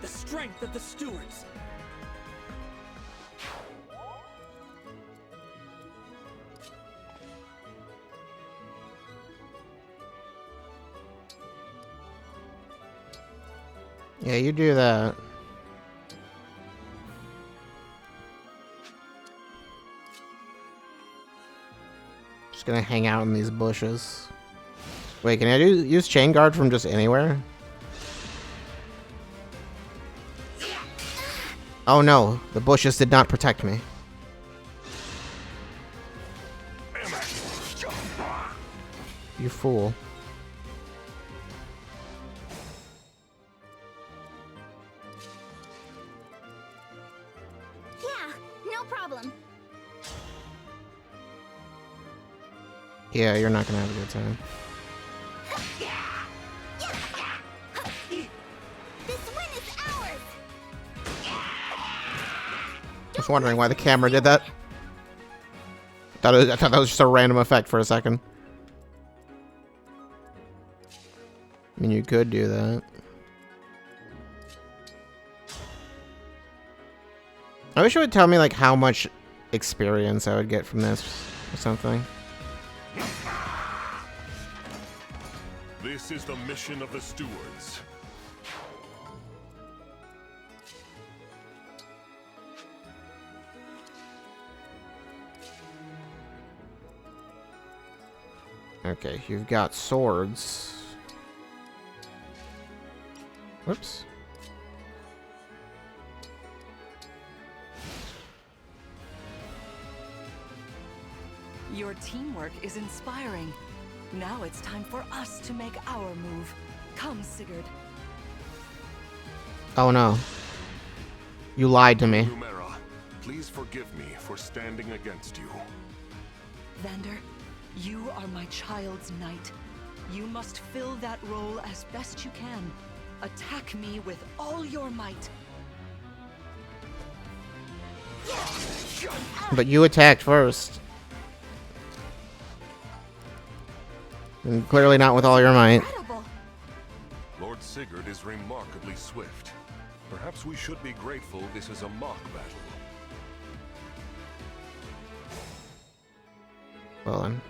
The strength of the stewards. Yeah, you do that. Just gonna hang out in these bushes. Wait, can I use chain guard from just anywhere? Oh no, the bushes did not protect me. You fool. Yeah, no problem. Yeah, you're not gonna have a good time. This win is ours. I was wondering why the camera did that. I thought that was just a random effect for a second. I mean, you could do that. I wish it would tell me, like, how much experience I would get from this or something. This is the mission of the stewards. Okay, you've got swords. Whoops. Your teamwork is inspiring. Now it's time for us to make our move. Come, Sigurd. Oh no. You lied to me. Numera, please forgive me for standing against you. Vander, you are my child's knight. You must fill that role as best you can. Attack me with all your might. But you attacked first. And clearly not with all your might. Incredible. Lord Sigurd is remarkably swift. Perhaps we should be grateful this is a mock battle. Well then.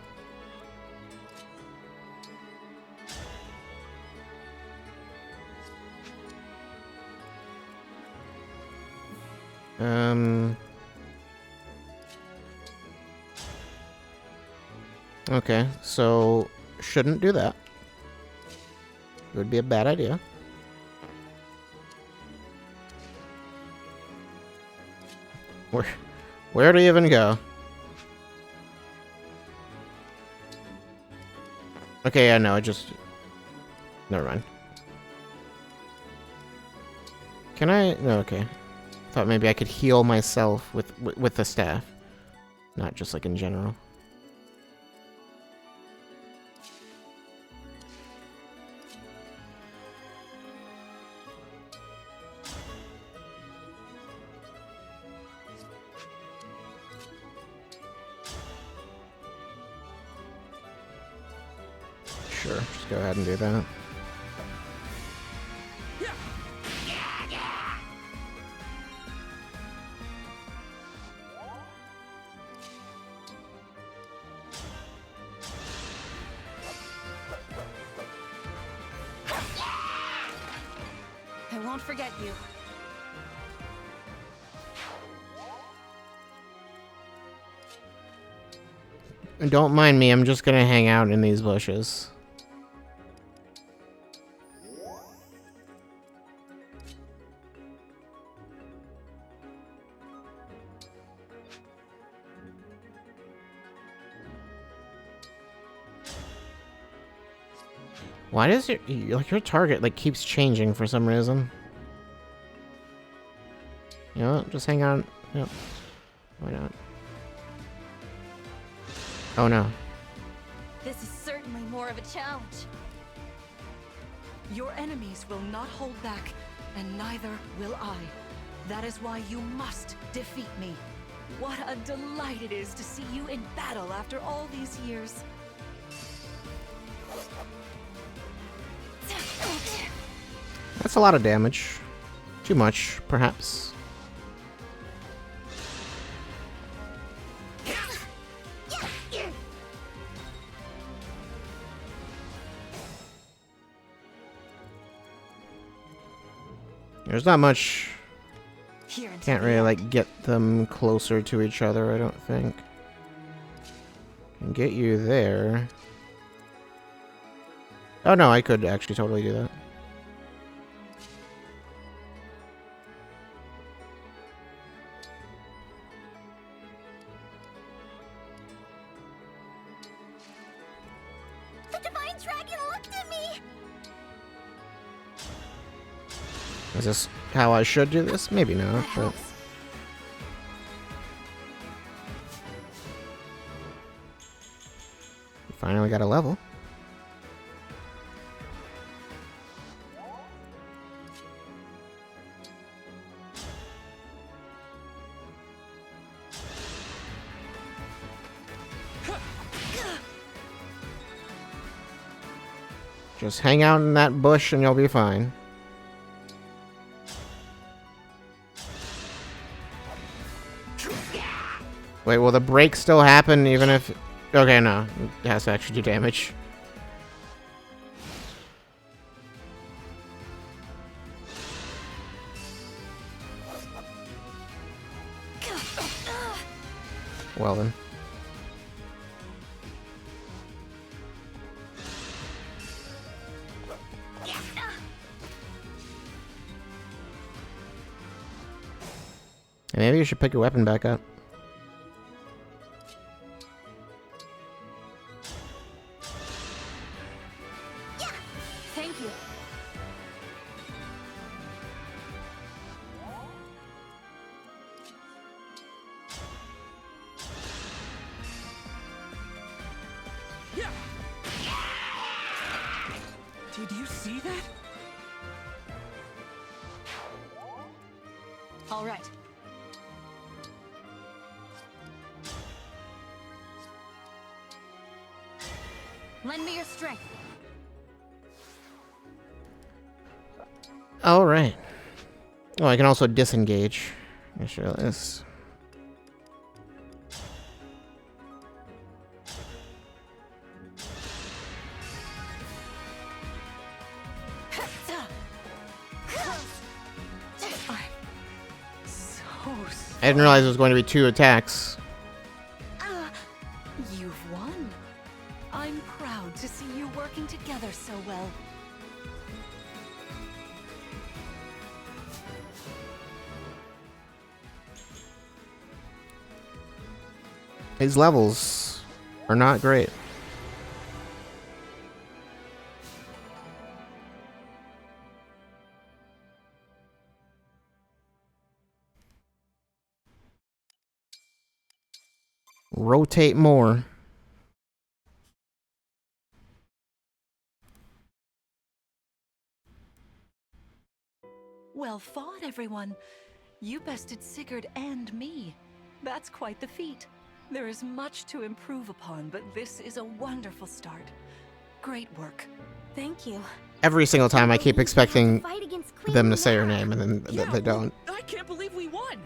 Okay, so shouldn't do that. It would be a bad idea. Where do you even go? Okay, yeah, no, I just... Never mind. Can I... No, okay. Thought maybe I could heal myself with the staff. Not just, like, in general. Sure, just go ahead and do that. I won't forget you. And don't mind me, I'm just gonna hang out in these bushes. Why does your target like keeps changing for some reason? You know what? Just hang on. Yep. Why not? Oh no. This is certainly more of a challenge. Your enemies will not hold back, and neither will I. That is why you must defeat me. What a delight it is to see you in battle after all these years. That's a lot of damage. Too much, perhaps. There's not much. Can't really like get them closer to each other, I don't think. Can get you there. Oh no, I could actually totally do that. The Divine Dragon looked at me! Is this how I should do this? Maybe not, but... Finally got a level. Just hang out in that bush and you'll be fine. Wait, will the break still happen even if... Okay, no. It has to actually do damage. Well then. Maybe you should pick your weapon back up. Thank you. Did you see that? All right. Lend me your strength. Alright. Oh, I can also disengage. Let me show this. I didn't realize it was going to be 2 attacks. You've won. together so well. His levels are not great. Rotate more. Well fought, everyone. You bested Sigurd and me. That's quite the feat. There is much to improve upon, but this is a wonderful start. Great work. Thank you. Every single time I keep expecting Fight against Queen them to say her Luna. name, and then they don't. I can't believe we won!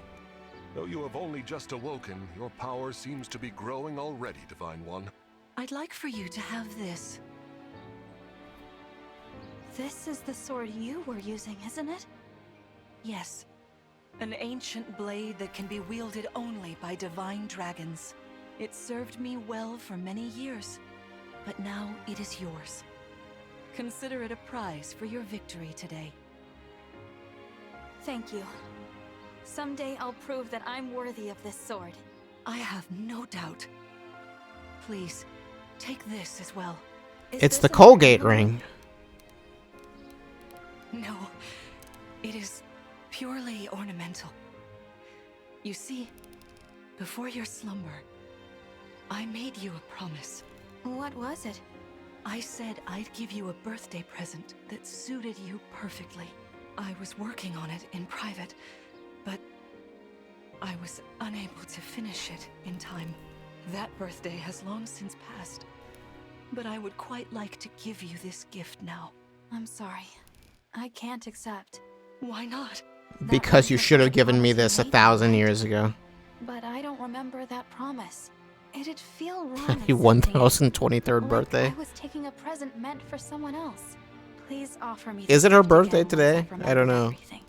Though you have only just awoken, your power seems to be growing already, Divine One. I'd like for you to have this. This is the sword you were using, isn't it? Yes. An ancient blade that can be wielded only by divine dragons. It served me well for many years, but now it is yours. Consider it a prize for your victory today. Thank you. Someday I'll prove that I'm worthy of this sword. I have no doubt. Please, take this as well. It's the Colgate ring. No, it is purely ornamental. You see, before your slumber, I made you a promise. What was it? I said I'd give you a birthday present that suited you perfectly. I was working on it in private, but I was unable to finish it in time. That birthday has long since passed, but I would quite like to give you this gift now. I'm sorry. I can't accept. Why not? Because you should have given me this 1,000 years ago. But I don't remember that promise. It'd feel wrong. Happy accepting it. 1023rd birthday. Like I was taking a present meant for someone else. Please offer me. Is this it her gift birthday again today? once I've I don't remembered know. Everything.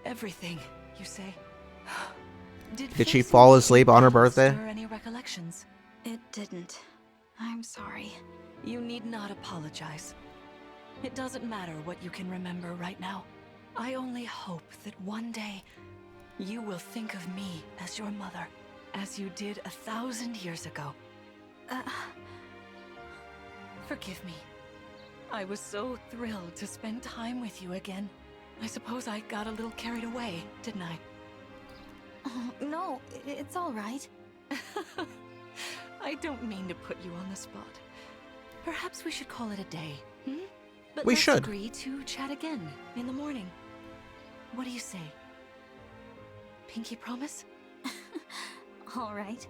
Everything, you say? Did she facing fall the asleep on her battle birthday? stir any recollections? It didn't. I'm sorry. You need not apologize. It doesn't matter what you can remember right now. I only hope that one day you will think of me as your mother, as you did 1,000 years ago. Forgive me. I was so thrilled to spend time with you again. I suppose I got a little carried away, didn't I? Oh, no, it's all right. I don't mean to put you on the spot. Perhaps we should call it a day, hmm? But We let's should. agree to chat again in the morning. What do you say? Pinky promise? All right.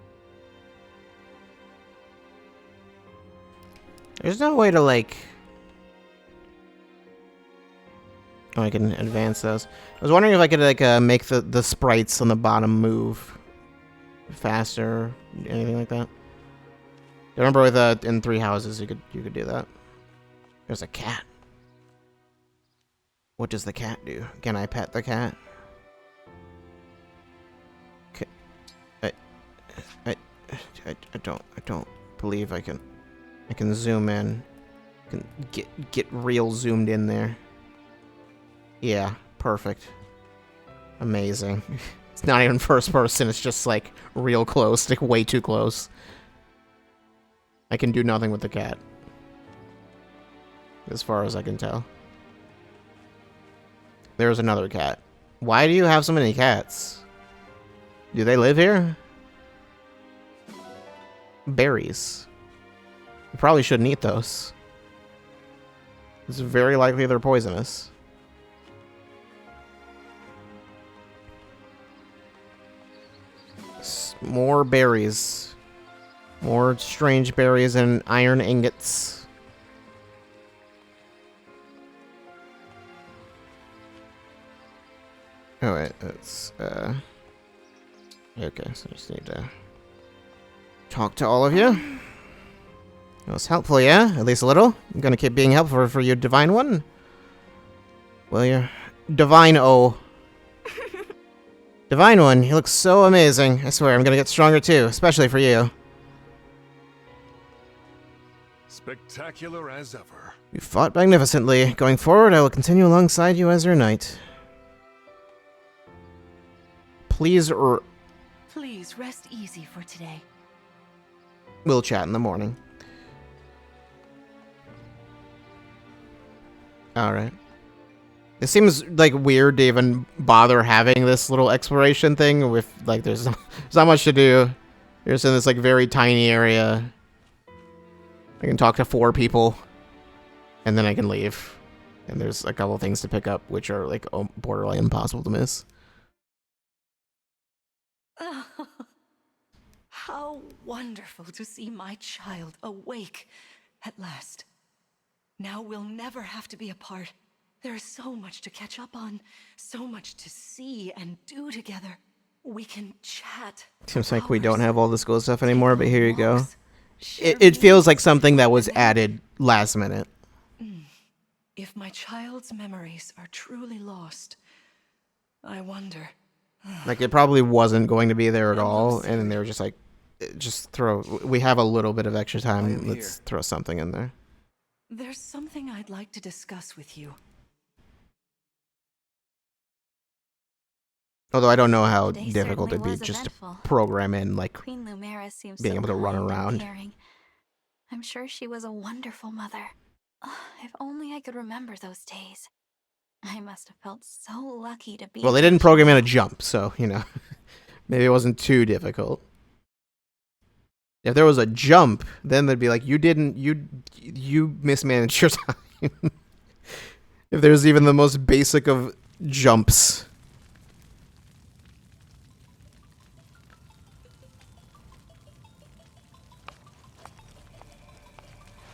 There's no way to, like... Oh, I can advance those. I was wondering if I could, like, make the sprites on the bottom move faster, anything like that. I remember with in Three Houses, you could do that. There's a cat. What does the cat do? Can I pet the cat? I don't believe I can zoom in. I can get real zoomed in there. Yeah, perfect. Amazing. It's not even first person, it's just like real close, like way too close. I can do nothing with the cat. As far as I can tell. There's another cat. Why do you have so many cats? Do they live here? Berries. You probably shouldn't eat those. It's very likely they're poisonous. More berries. More strange berries and iron ingots. Oh wait, that's okay, so I just need to talk to all of you. That was helpful, yeah? At least a little? I'm gonna keep being helpful for you, Divine One. Will you? Divine O. Divine One, you look so amazing. I swear, I'm gonna get stronger too, especially for you. Spectacular as ever. You fought magnificently. Going forward, I will continue alongside you as your knight. Please, Please rest easy for today. we'll chat in the morning. Alright. It seems like weird to even bother having this little exploration thing with like there's not much to do. You're just in this like very tiny area. I can talk to 4 people and then I can leave. And there's a couple things to pick up which are like borderline impossible to miss. How wonderful to see my child awake at last. Now we'll never have to be apart. There is so much to catch up on, so much to see and do together. We can chat. Seems like we don't have all the school stuff anymore, but here you go. Walks, It feels like something that was added last minute. If my child's memories are truly lost, I wonder. Like it probably wasn't going to be there at all, and then they were just like, just throw. We have a little bit of extra time. Let's throw something in there. There's something I'd like to discuss with you. Although I don't know how Today difficult it'd be certainly was just to eventful. program in like Queen Lumera seems being so able to run kind and around. caring. I'm sure she was a wonderful mother. If only I could remember those days. I must have felt so lucky to be. Well, they didn't program in a jump, so you know, maybe it wasn't too difficult. If there was a jump, then they'd be like, you mismanaged your time. If there's even the most basic of jumps.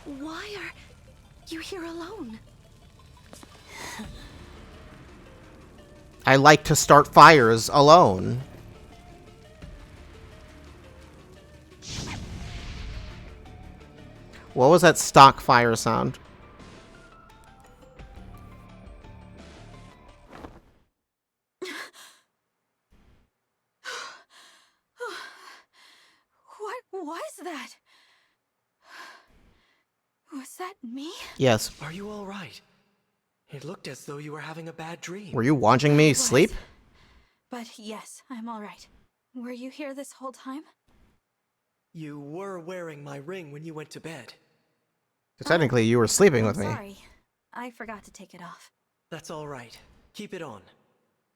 Why are you here alone? I like to start fires alone. What was that stock fire sound? What was that? Was that me? Yes. Are you all right? It looked as though you were having a bad dream. Were you watching me sleep? But yes, I'm all right. Were you here this whole time? You were wearing my ring when you went to bed. So technically, you were sleeping with me. Sorry, I forgot to take it off. That's all right. Keep it on.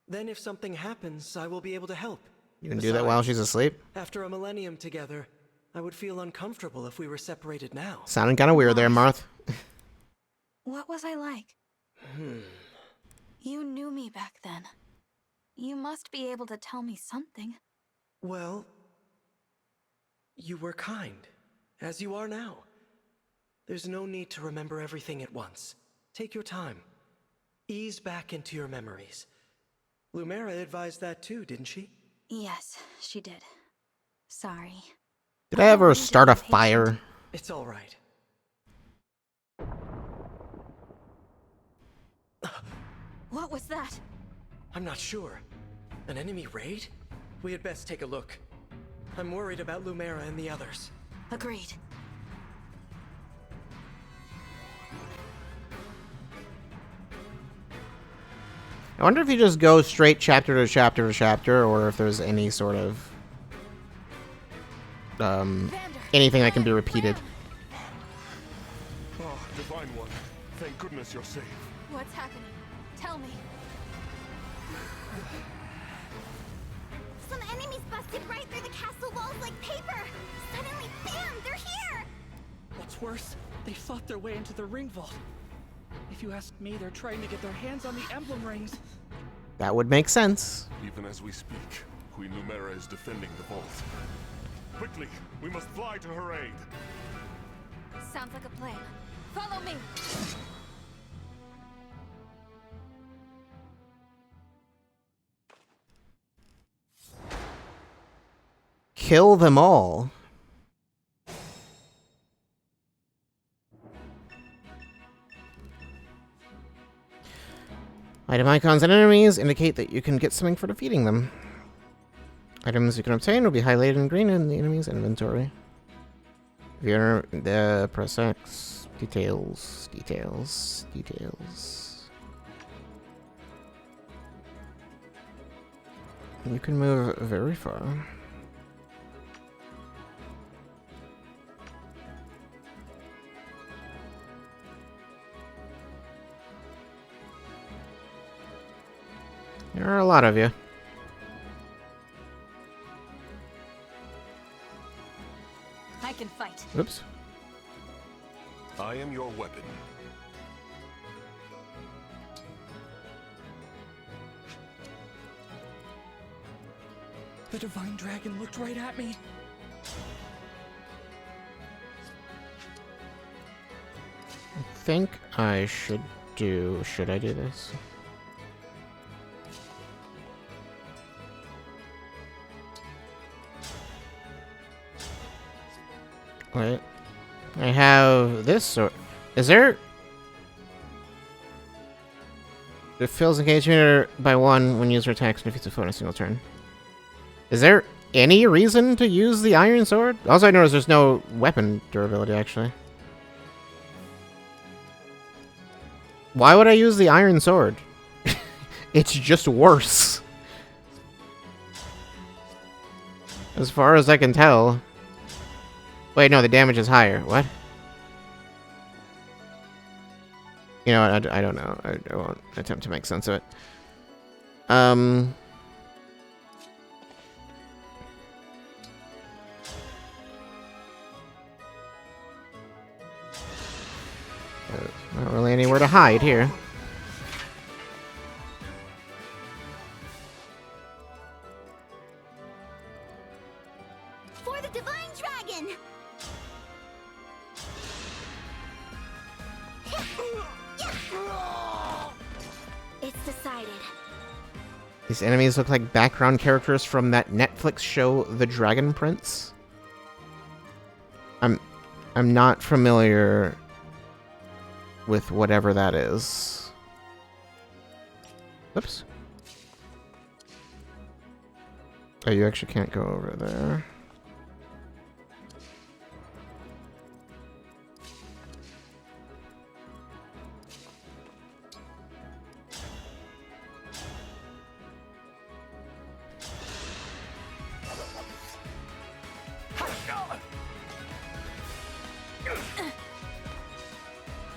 Then if something happens, I will be able to help. You can do that while she's asleep? After a millennium together, I would feel uncomfortable if we were separated now. Sounding kind of weird there, Marth. What was I like? You knew me back then. You must be able to tell me something. Well, you were kind, as you are now. There's no need to remember everything at once. Take your time. Ease back into your memories. Lumera advised that too, didn't she? Yes, she did. Sorry. Did I ever start a fire? It's all right. What was that? I'm not sure. An enemy raid? We had best take a look. I'm worried about Lumera and the others. Agreed. I wonder if you just go straight chapter to chapter to chapter, or if there's any sort of anything that can be repeated. Oh, Divine One. Thank goodness you're safe. What's happening? Tell me. Some enemies busted right through the castle walls like paper. Suddenly, bam, they're here. What's worse, they fought their way into the ring vault. If you ask me, they're trying to get their hands on the emblem rings. That would make sense. Even as we speak, Queen Lumera is defending the vault. Quickly, we must fly to her aid. Sounds like a plan. Follow me. Kill them all. Item icons and enemies indicate that you can get something for defeating them. Items you can obtain will be highlighted in green in the enemy's inventory. If you're press X. Details, details, details. You can move very far. There are a lot of you. I can fight. Oops. I am your weapon. The Divine Dragon looked right at me. I think I should do... Should I do this? Wait. I have this, or... Is there... It fills engagement by 1 when user attacks and defeats a foe in a single turn. Is there any reason to use the Iron Sword? Also, I noticed there's no weapon durability, actually. Why would I use the Iron Sword? It's just worse. As far as I can tell. Wait, no, the damage is higher. What? You know what? I don't know. I won't attempt to make sense of it. Not really anywhere to hide here. For the Divine Dragon! It's decided. These enemies look like background characters from that Netflix show, The Dragon Prince. I'm not familiar with whatever that is. Oops. Oh, you actually can't go over there.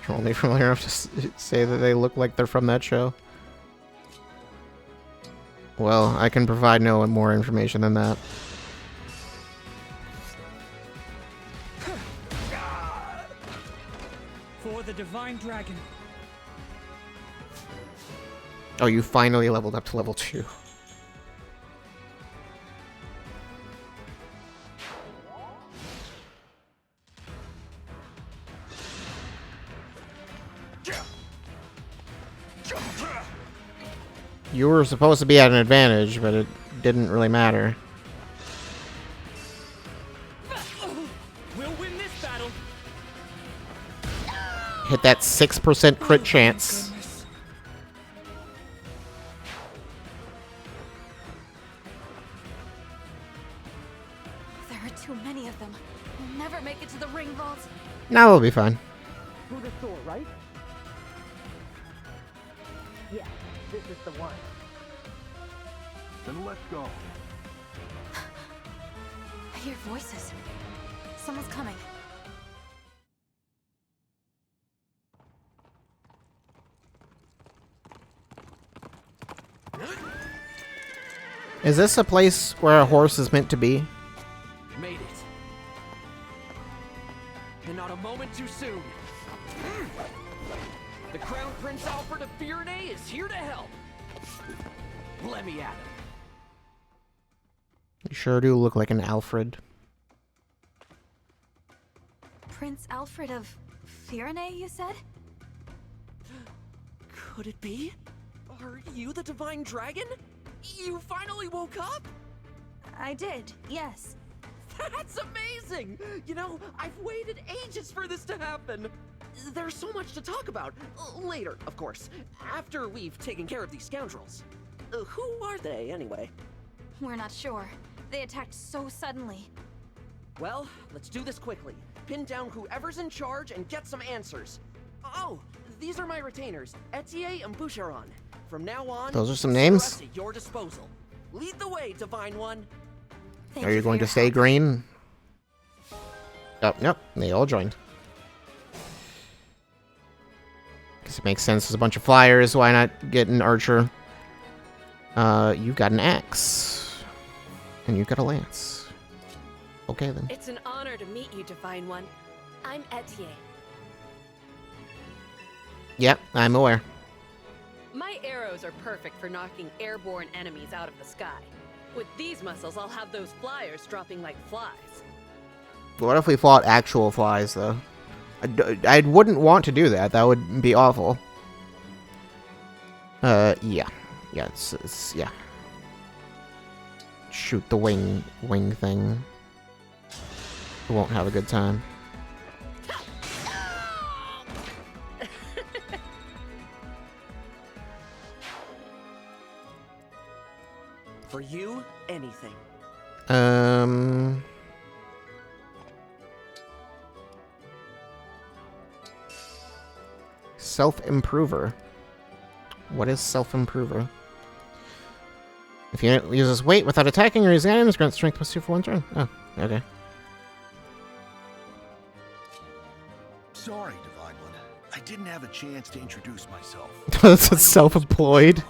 You're only familiar enough to say that they look like they're from that show. Well, I can provide no more information than that. For the Divine Dragon. Oh, you finally leveled up to level 2. You were supposed to be at an advantage, but it didn't really matter. We'll win this battle. Hit that 6% crit chance. Goodness. There are too many of them. We'll never make it to the ring vault. Now we'll be fine. Through the door, right? Yeah, this is the one. Then let's go. I hear voices. Someone's coming. Is this a place where a horse is meant to be? Made it. And not a moment too soon. The Crown Prince Alfred of Firenze is here to help. Let me at him. You sure do look like an Alfred. Prince Alfred of Firenze, you said? Could it be? Are you the Divine Dragon? You finally woke up? I did, yes. That's amazing! You know, I've waited ages for this to happen. There's so much to talk about. Later, of course. After we've taken care of these scoundrels. Who are they, anyway? We're not sure. They attacked so suddenly. Well, let's do this quickly. pin down whoever's in charge and get some answers. Oh, these are my retainers, Etier and Boucheron. From now on, Those are some the names? rest at your disposal. Lead the way, Divine One. Are you going to stay green? Oh, nope. They all joined. Guess it makes sense. There's a bunch of flyers. Why not get an archer? You've got an axe. And you've got a lance. Okay, then. It's an honor to meet you, Divine One. I'm Etier. Yep, I'm aware. My arrows are perfect for knocking airborne enemies out of the sky. With these muscles, I'll have those flyers dropping like flies. What if we fought actual flies, though? I wouldn't want to do that. That would be awful. Yeah. Yeah, yeah. Shoot the wing thing. We won't have a good time. For you, anything. Self-improver. What is self-improver? If unit uses weight without attacking or using items, grant strength +2 for 1 turn. Oh, okay. Sorry, Divine One. I didn't have a chance to introduce myself. That's self-employed.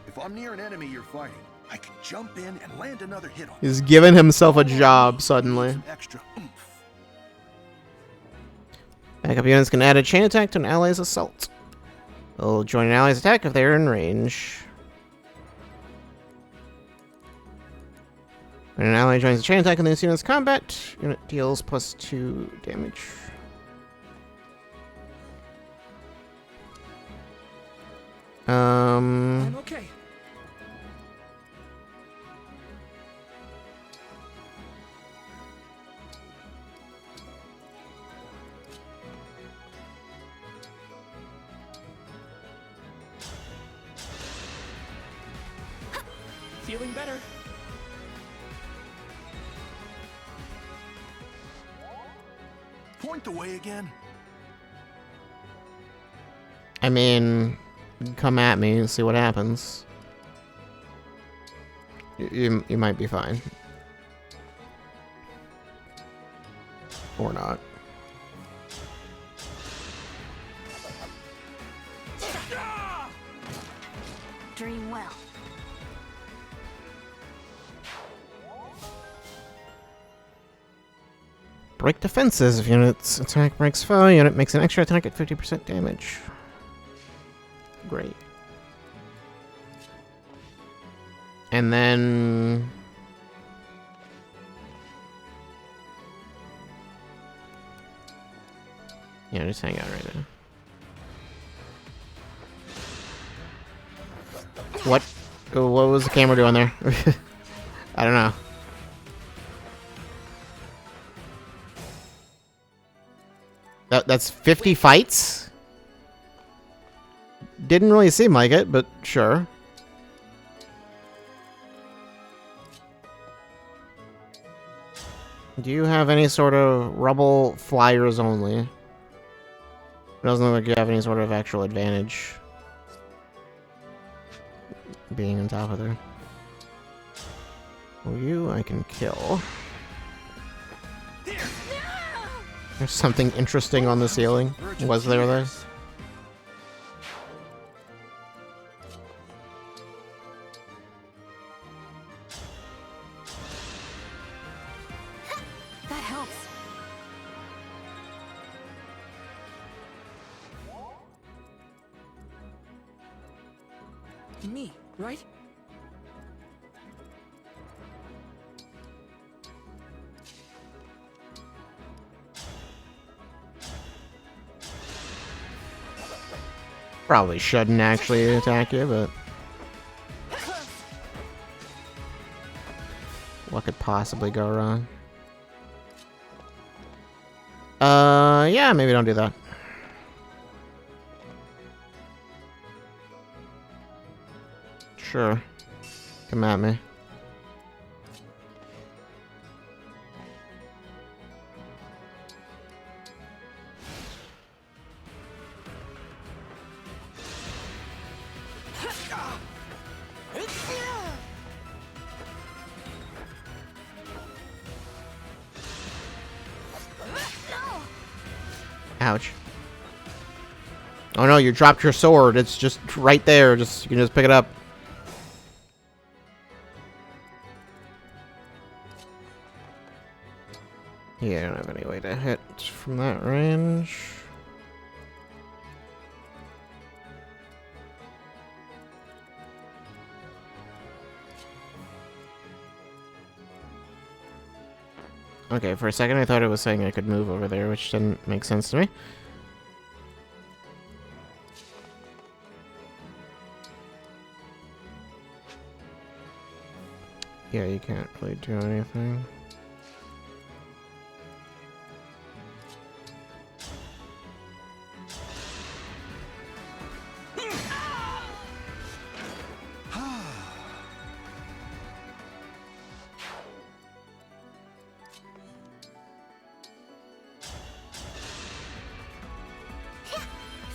If I'm near an enemy you're fighting, I can jump in and land another hit on. He's giving himself a job suddenly. Some extra oomph. Backup units can add a chain attack to an ally's assault. They'll join an ally's attack if they're in range. When an ally joins a chain attack in this unit's combat, unit deals +2 damage. I'm okay. Feeling better. Point the way again. I mean, come at me and see what happens. You might be fine. Or not. Dream well. Break defenses. If unit's attack breaks foe, unit makes an extra attack at 50% damage. Great. And then... yeah, just hang out right now. What? What was the camera doing there? I don't know. That's 50 fights? Didn't really seem like it, but sure. Do you have any sort of rubble flyers only? It doesn't look like you have any sort of actual advantage being on top of there. Well, you I can kill. There's something interesting on the ceiling. Was there there? That helps. Me, right? Probably shouldn't actually attack you, but... what could possibly go wrong? Yeah, maybe don't do that. Sure. Come at me. Ouch. Oh no, you dropped your sword. It's just right there. You can just pick it up. Yeah, I don't have any way to hit from that range. Okay, for a second I thought it was saying I could move over there, which didn't make sense to me. Yeah, you can't really do anything.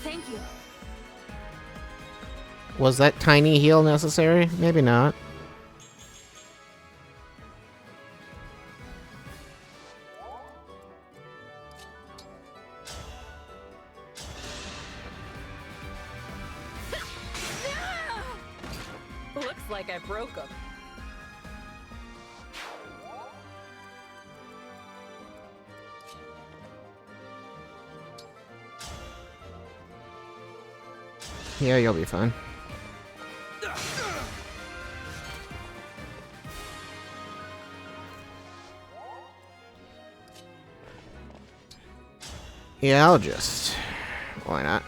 Thank you. Was that tiny heal necessary? Maybe not. Looks like I broke him. Yeah, you'll be fine. Yeah, I'll just... Why not?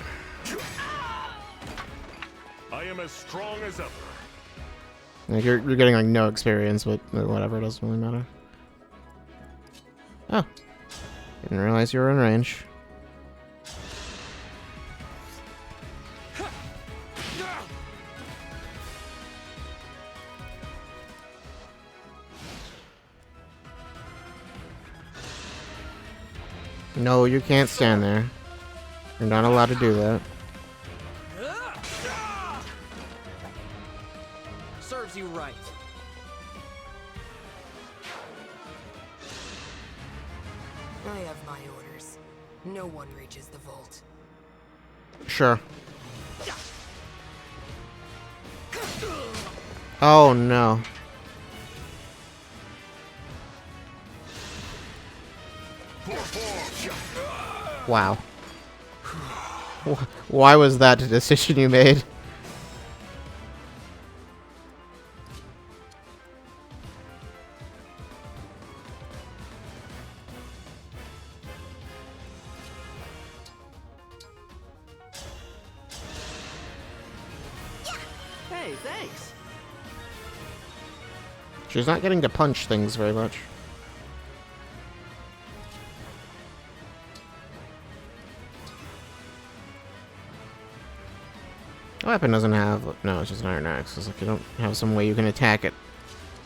I am as strong as ever. Like, you're getting, like, no experience, but whatever, it doesn't really matter. Oh. Didn't realize you were in range. No, you can't stand there. You're not allowed to do that. Serves you right. I have my orders. No one reaches the vault. Sure. Oh no. Wow. Why was that a decision you made? Hey, thanks. She's not getting to punch things very much. Weapon doesn't have... No, it's just an iron axe. It's like you don't have some way you can attack it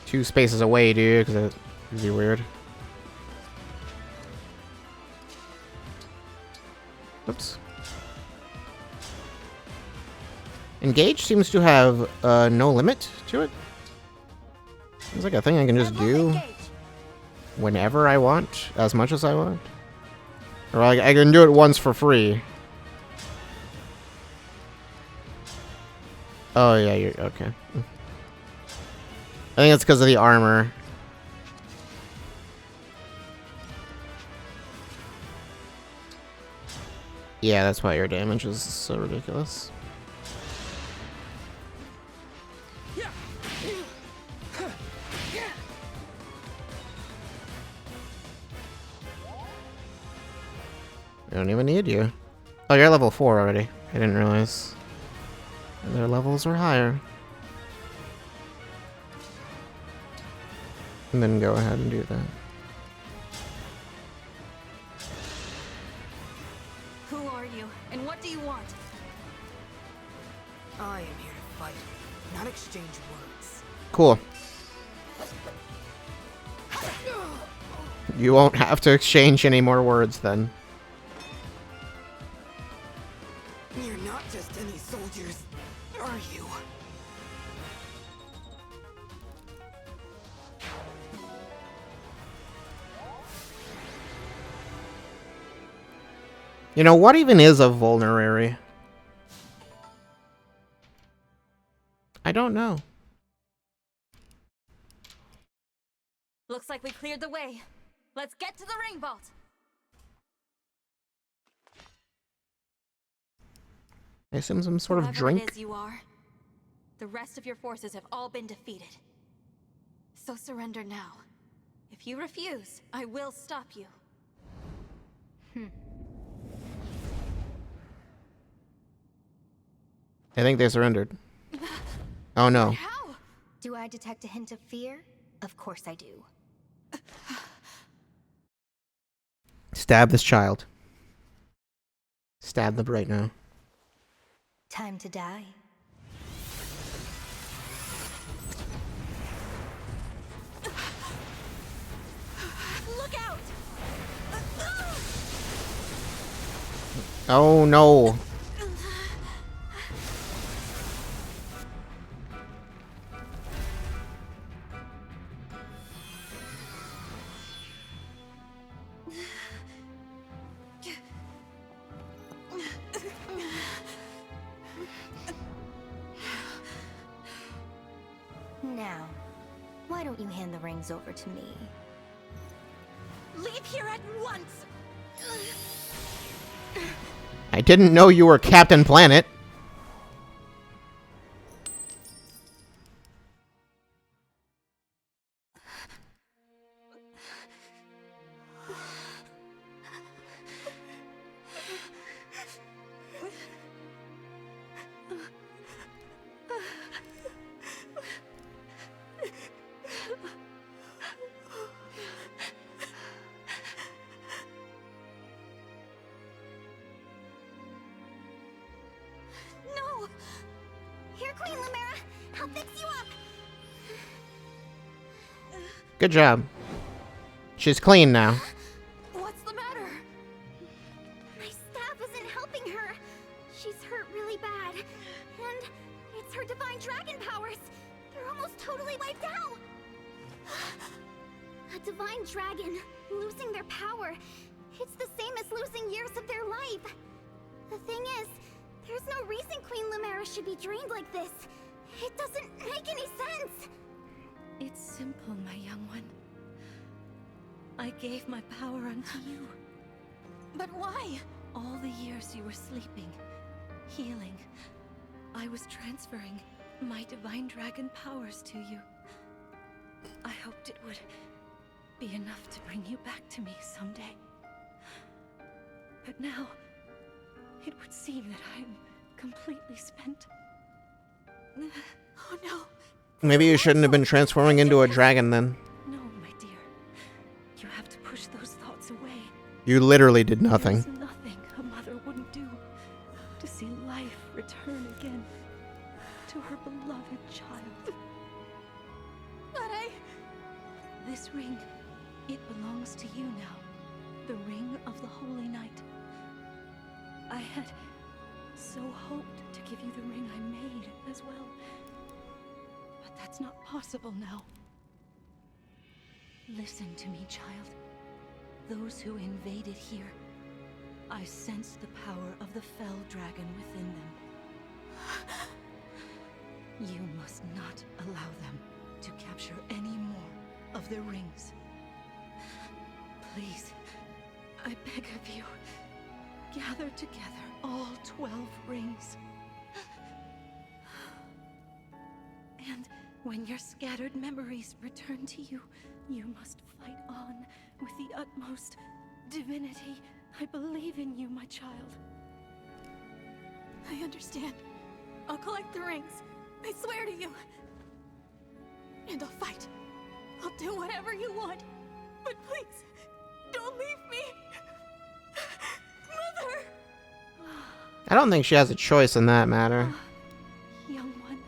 2 spaces away, do you? Because that would be weird. Oops. Engage seems to have no limit to it. It's like a thing I can just do whenever I want, as much as I want. Or like I can do it once for free. Oh yeah, you're okay. I think it's because of the armor. Yeah, that's why your damage is so ridiculous. I don't even need you. Oh, you're level 4 already. I didn't realize. Their levels are higher. And then go ahead and do that. Who are you, and what do you want? I am here to fight, not exchange words. Cool. You won't have to exchange any more words then. You're not just any soldiers, are you? You know, what even is a vulnerary? I don't know. Looks like we cleared the way. Let's get to the ring vault. I assume some sort of Whoever drink? it is you are, the rest of your forces have all been defeated. So surrender now. If you refuse, I will stop you. I think they surrendered. Oh no. How? Do I detect a hint of fear? Of course I do. Stab this child. Stab them right now. Time to die. Look out! Oh no. Now, why don't you hand the rings over to me? Leave here at once! I didn't know you were Captain Planet. No! Here, Queen Lumera! I'll fix you up! Good job. She's clean now. What's the matter? My staff isn't helping her. She's hurt really bad. And it's her divine dragon powers. They're almost totally wiped out. A divine dragon, losing their power. It's the same as losing years of their life. The thing is, there's no reason Queen Lumera should be drained like this. It doesn't make any sense. It's simple, my young one. I gave my power unto you. But why? All the years you were sleeping, healing, I was transferring my divine dragon powers to you. I hoped it would be enough to bring you back to me someday. But now, it would seem that I'm completely spent. Oh no. Maybe you shouldn't have been transforming into a dragon then. No, my dear. You have to push those thoughts away. You literally did nothing. There's nothing a mother wouldn't do to see life return again to her beloved child. But This ring, it belongs to you now. The ring of the Holy Night. I had so hoped to give you the ring I made as well. But that's not possible now. Listen to me, child. Those who invaded here, I sensed the power of the fell dragon within them. You must not allow them to capture any more of the rings. Please, I beg of you, gather together all 12 rings. And when your scattered memories return to you, you must fight on with the utmost divinity. I believe in you, my child. I understand. I'll collect the rings. I swear to you. And I'll fight. I'll do whatever you want. But please, don't leave me. Mother! I don't think she has a choice in that matter. Young one,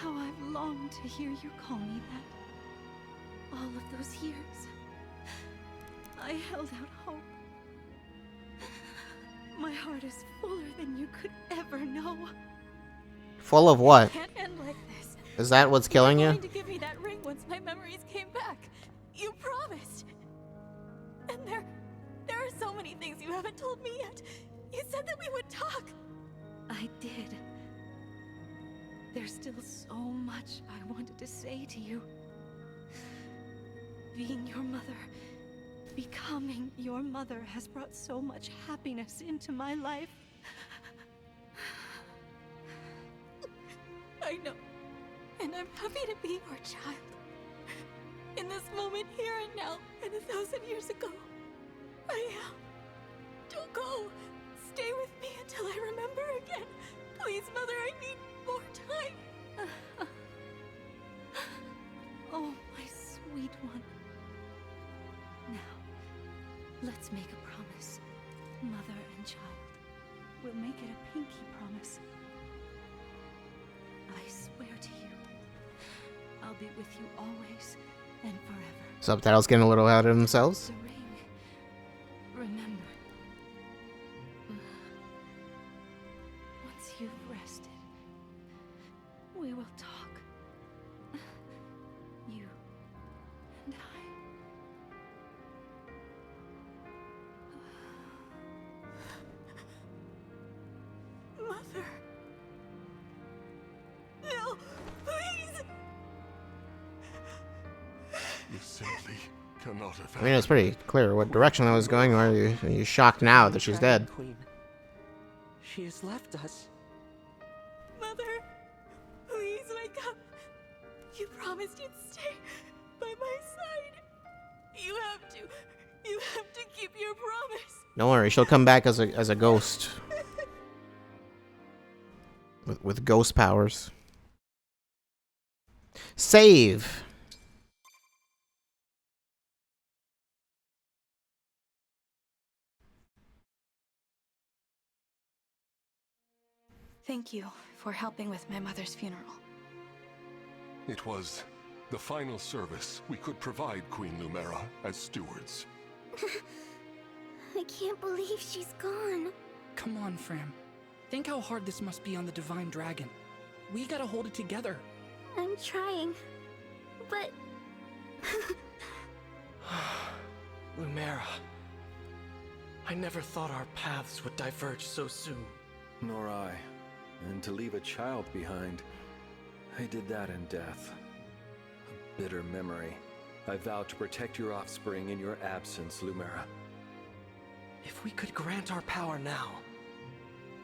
how I've longed to hear you call me that. All of those years, I held out hope. My heart is fuller than you could ever know. Full of what? It can't end like this. Is that what's killing You're you? going to give me that ring once my memories came back. You promised. And there are so many things you haven't told me yet. You said that we would talk. I did. There's still so much I wanted to say to you. Being your mother, becoming your mother has brought so much happiness into my life. I know. And I'm happy to be your child. In this moment, here and now, and 1,000 years ago. I am. Don't go. Stay with me until I remember again. Please, Mother, I need more time. Oh, my sweet one. Now, let's make a promise. Mother and child. We'll make it a pinky promise. I swear to you, I'll be with you always and forever. Subtitles getting a little ahead of themselves. The ring. Remember. Once you've rested, we will talk. You and I. Mother. No, please. You simply cannot have. I mean, it's pretty clear what direction that was going. Or are you shocked now that she's dead? Queen. She has left us. Mother, please wake up. You promised you'd stay by my side. You have to keep your promise. Don't worry, she'll come back as a ghost. With ghost powers. Save. Thank you for helping with my mother's funeral. It was the final service we could provide Queen Lumera as stewards. I can't believe she's gone. Come on, Fram. Think how hard this must be on the Divine Dragon. We gotta hold it together. I'm trying, but... Lumera. I never thought our paths would diverge so soon. Nor I. And to leave a child behind, I did that in death. A bitter memory. I vow to protect your offspring in your absence, Lumera. If we could grant our power now...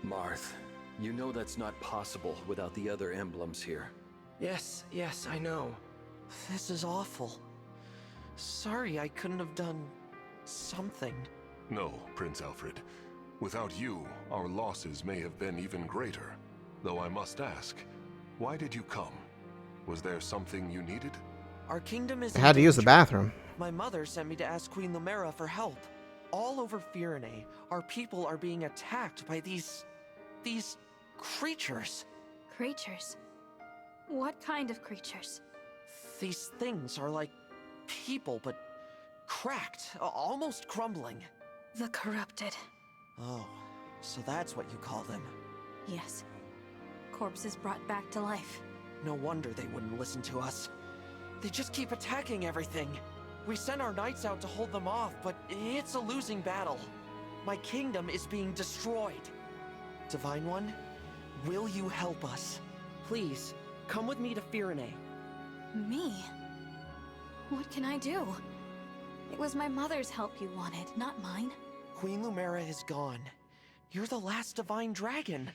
Marth, you know that's not possible without the other emblems here. Yes, I know. This is awful. Sorry I couldn't have done... something. No, Prince Alfred. Without you, our losses may have been even greater. Though I must ask, why did you come? Was there something you needed? Our kingdom is I had to use the bathroom. My mother sent me to ask Queen Lumera for help. All over Firene, our people are being attacked by these creatures. Creatures? What kind of creatures? These things are like people, but cracked, almost crumbling. The corrupted. Oh, so that's what you call them. Yes. Corpses brought back to life. No wonder they wouldn't listen to us. They just keep attacking everything. We sent our knights out to hold them off, but it's a losing battle. My kingdom is being destroyed. Divine One, will you help us? Please, come with me to Firene. Me? What can I do? It was my mother's help you wanted, not mine. Queen Lumera is gone. You're the last Divine Dragon.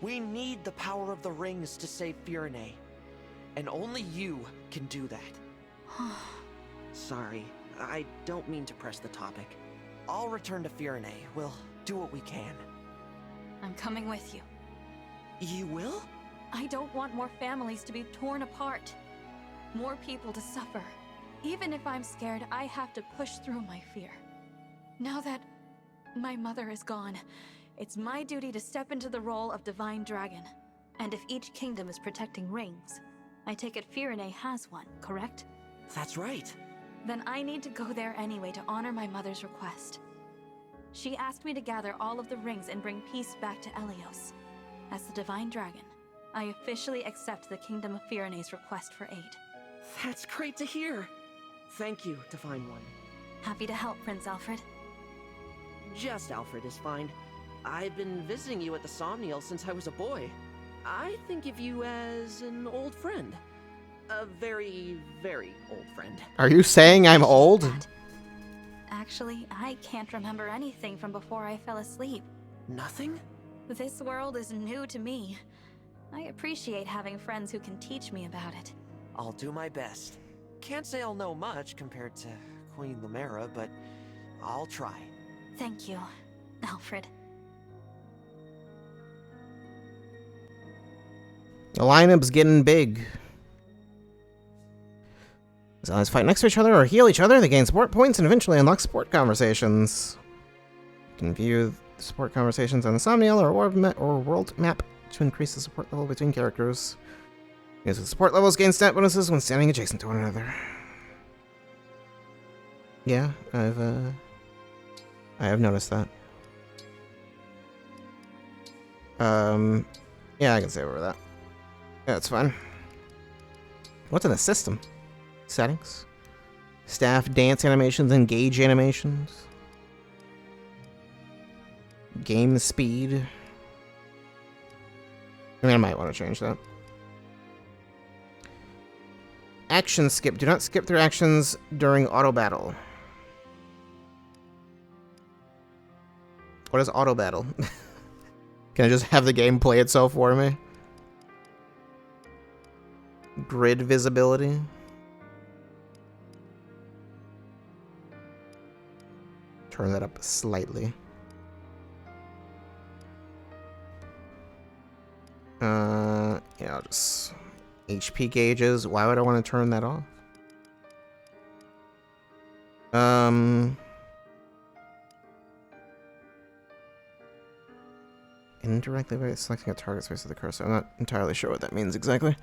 We need the power of the rings to save Firene. And only you can do that. Sorry, I don't mean to press the topic. I'll return to Firene. We'll do what we can. I'm coming with you. You will? I don't want more families to be torn apart. More people to suffer. Even if I'm scared, I have to push through my fear. Now that my mother is gone, it's my duty to step into the role of Divine Dragon. And if each kingdom is protecting rings, I take it Firene has one, correct? That's right. Then I need to go there anyway to honor my mother's request. She asked me to gather all of the rings and bring peace back to Elios. As the Divine Dragon, I officially accept the Kingdom of Firene's request for aid. That's great to hear. Thank you, Divine One. Happy to help, Prince Alfred. Just Alfred is fine. I've been visiting you at the Somniel since I was a boy. I think of you as an old friend. A very, very old friend. Are you saying I'm old? Actually, I can't remember anything from before I fell asleep. Nothing? This world is new to me. I appreciate having friends who can teach me about it. I'll do my best. Can't say I'll know much compared to Queen Lumera, but I'll try. Thank you, Alfred. The lineup's getting big. As allies fight next to each other or heal each other, they gain support points and eventually unlock support conversations. You can view the support conversations on the Somniel or world map to increase the support level between characters. Use the support levels gain stat bonuses when standing adjacent to one another. Yeah, I have noticed that. Yeah, I can save over that. Yeah, that's fine. What's in the system? Settings? Staff dance animations, engage animations. Game speed. I mean, I might want to change that. Action skip. Do not skip through actions during auto battle. What is auto battle? Can I just have the game play itself for me? Grid visibility. Turn that up slightly. Yeah, I'll just... HP gauges. Why would I want to turn that off? Indirectly by selecting a target space with the cursor. I'm not entirely sure what that means exactly.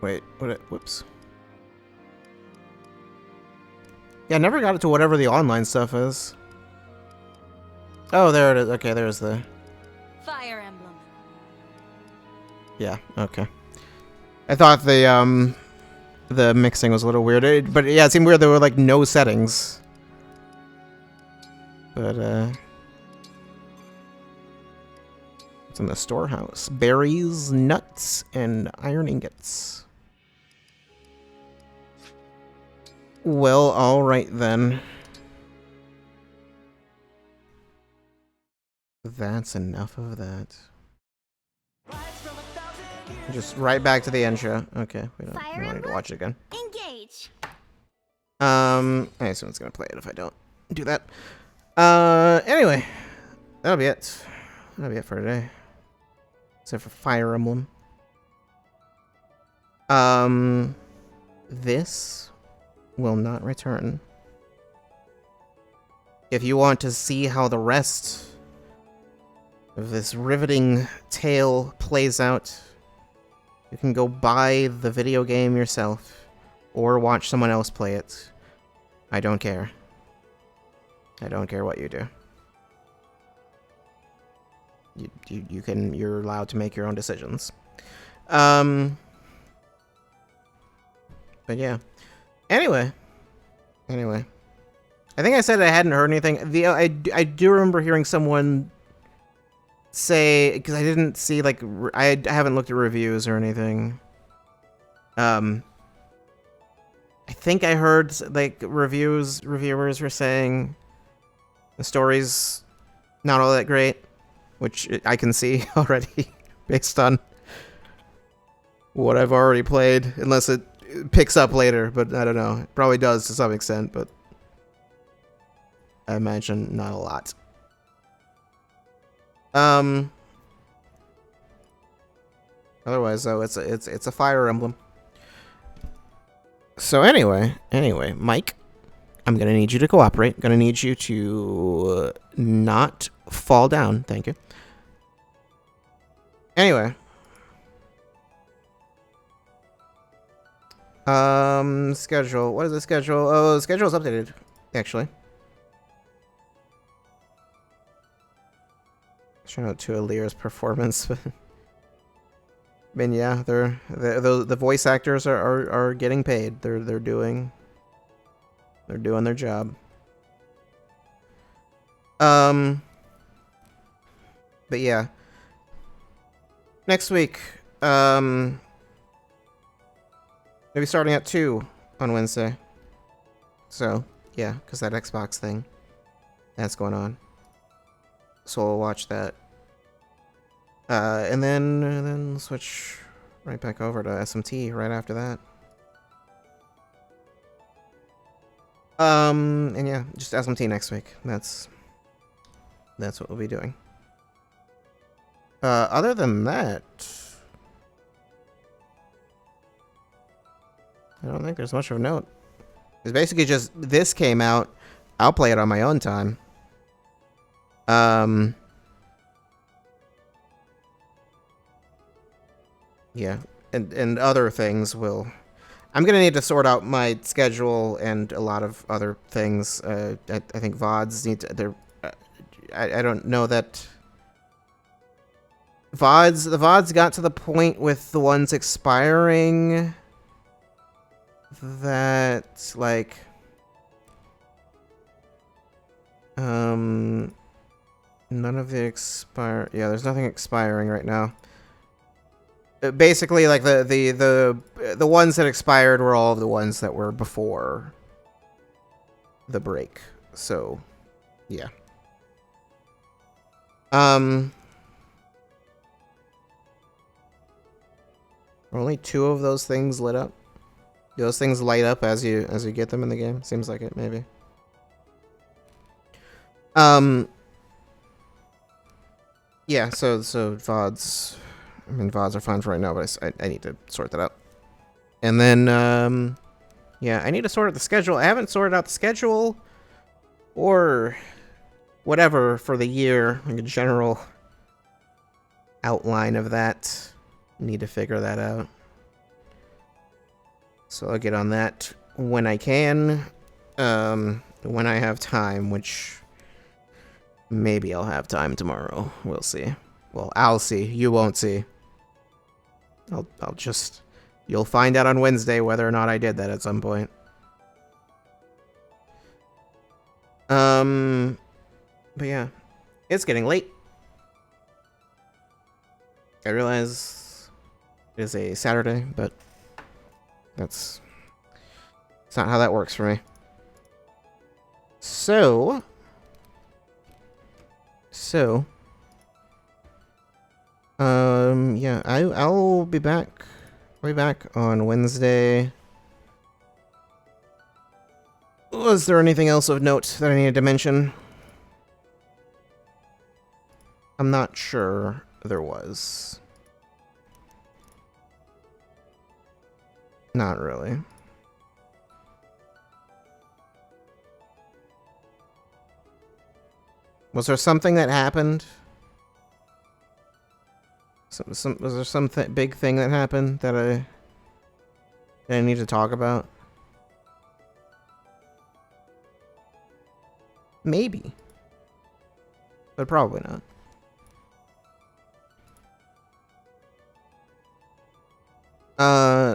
Wait, whoops. Yeah, I never got it to whatever the online stuff is. Oh, there it is. Okay, there's the... Fire Emblem. Yeah, okay. I thought the mixing was a little weird. But yeah, it seemed weird there were, like, no settings. But, it's in the storehouse. Berries, nuts, and iron ingots. Well, alright then. That's enough of that. Just right back to the intro. Okay, we don't need to watch it again. Engage. I assume it's gonna play it if I don't do that. Anyway, that'll be it. That'll be it for today. Except for Fire Emblem. This will not return. If you want to see how the rest of this riveting tale plays out, you can go buy the video game yourself or watch someone else play it. I don't care. I don't care what you do. You're allowed to make your own decisions. But yeah. Anyway. I think I said I hadn't heard anything. I do remember hearing someone say, because I didn't see, like, I haven't looked at reviews or anything. I think I heard, like, reviewers were saying the story's not all that great, which I can see already based on what I've already played, unless it picks up later, but I don't know. It probably does to some extent, but I imagine not a lot. Otherwise, though, it's a Fire Emblem. So anyway, Mike, I'm gonna need you to cooperate. Gonna need you to not fall down. Thank you. Anyway. Schedule. What is the schedule? Oh, the schedule's updated, actually. Shout out to Alira's performance. I mean, yeah, the voice actors are getting paid. They're doing their job. But yeah. Next week, maybe starting at 2 on Wednesday. So, yeah, because that Xbox thing, that's going on. So we'll watch that. And then switch right back over to SMT right after that. And yeah, just SMT next week. That's what we'll be doing. Other than that, I don't think there's much of a note. It's basically just this came out. I'll play it on my own time. Yeah, and other things will. I'm gonna need to sort out my schedule and a lot of other things. I think VODs need to. They're. I don't know that. The VODs got to the point with the ones expiring that like none of the expire. Yeah, there's nothing expiring right now. Basically, like the ones that expired were all of the ones that were before the break. So, yeah. Only 2 of those things lit up. Do those things light up as you get them in the game? Seems like it, maybe. Yeah. So VODs. I mean, VODs are fine for right now, but I need to sort that out. And then, yeah, I need to sort out the schedule. I haven't sorted out the schedule or whatever for the year, like a general outline of that. Need to figure that out. So I'll get on that when I can, when I have time, which maybe I'll have time tomorrow. We'll see. Well, I'll see. You won't see. I'll just... You'll find out on Wednesday whether or not I did that at some point. But yeah. It's getting late. I realize it is a Saturday, but it's not how that works for me. So yeah, I'll be back. I'll be back on Wednesday. Was there anything else of note that I needed to mention? I'm not sure there was. Not really. Was there something that happened? Was there some big thing that happened that I need to talk about? Maybe. But probably not.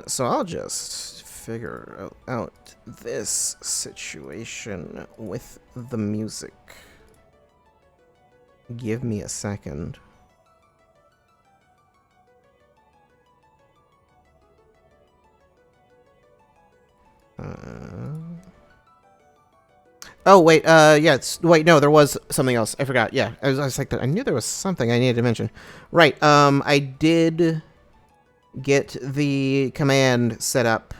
So I'll just figure out this situation with the music. Give me a second. Oh, wait, yeah, wait, no, there was something else. I forgot, yeah. I was like, I knew there was something I needed to mention. Right, I did get the command set up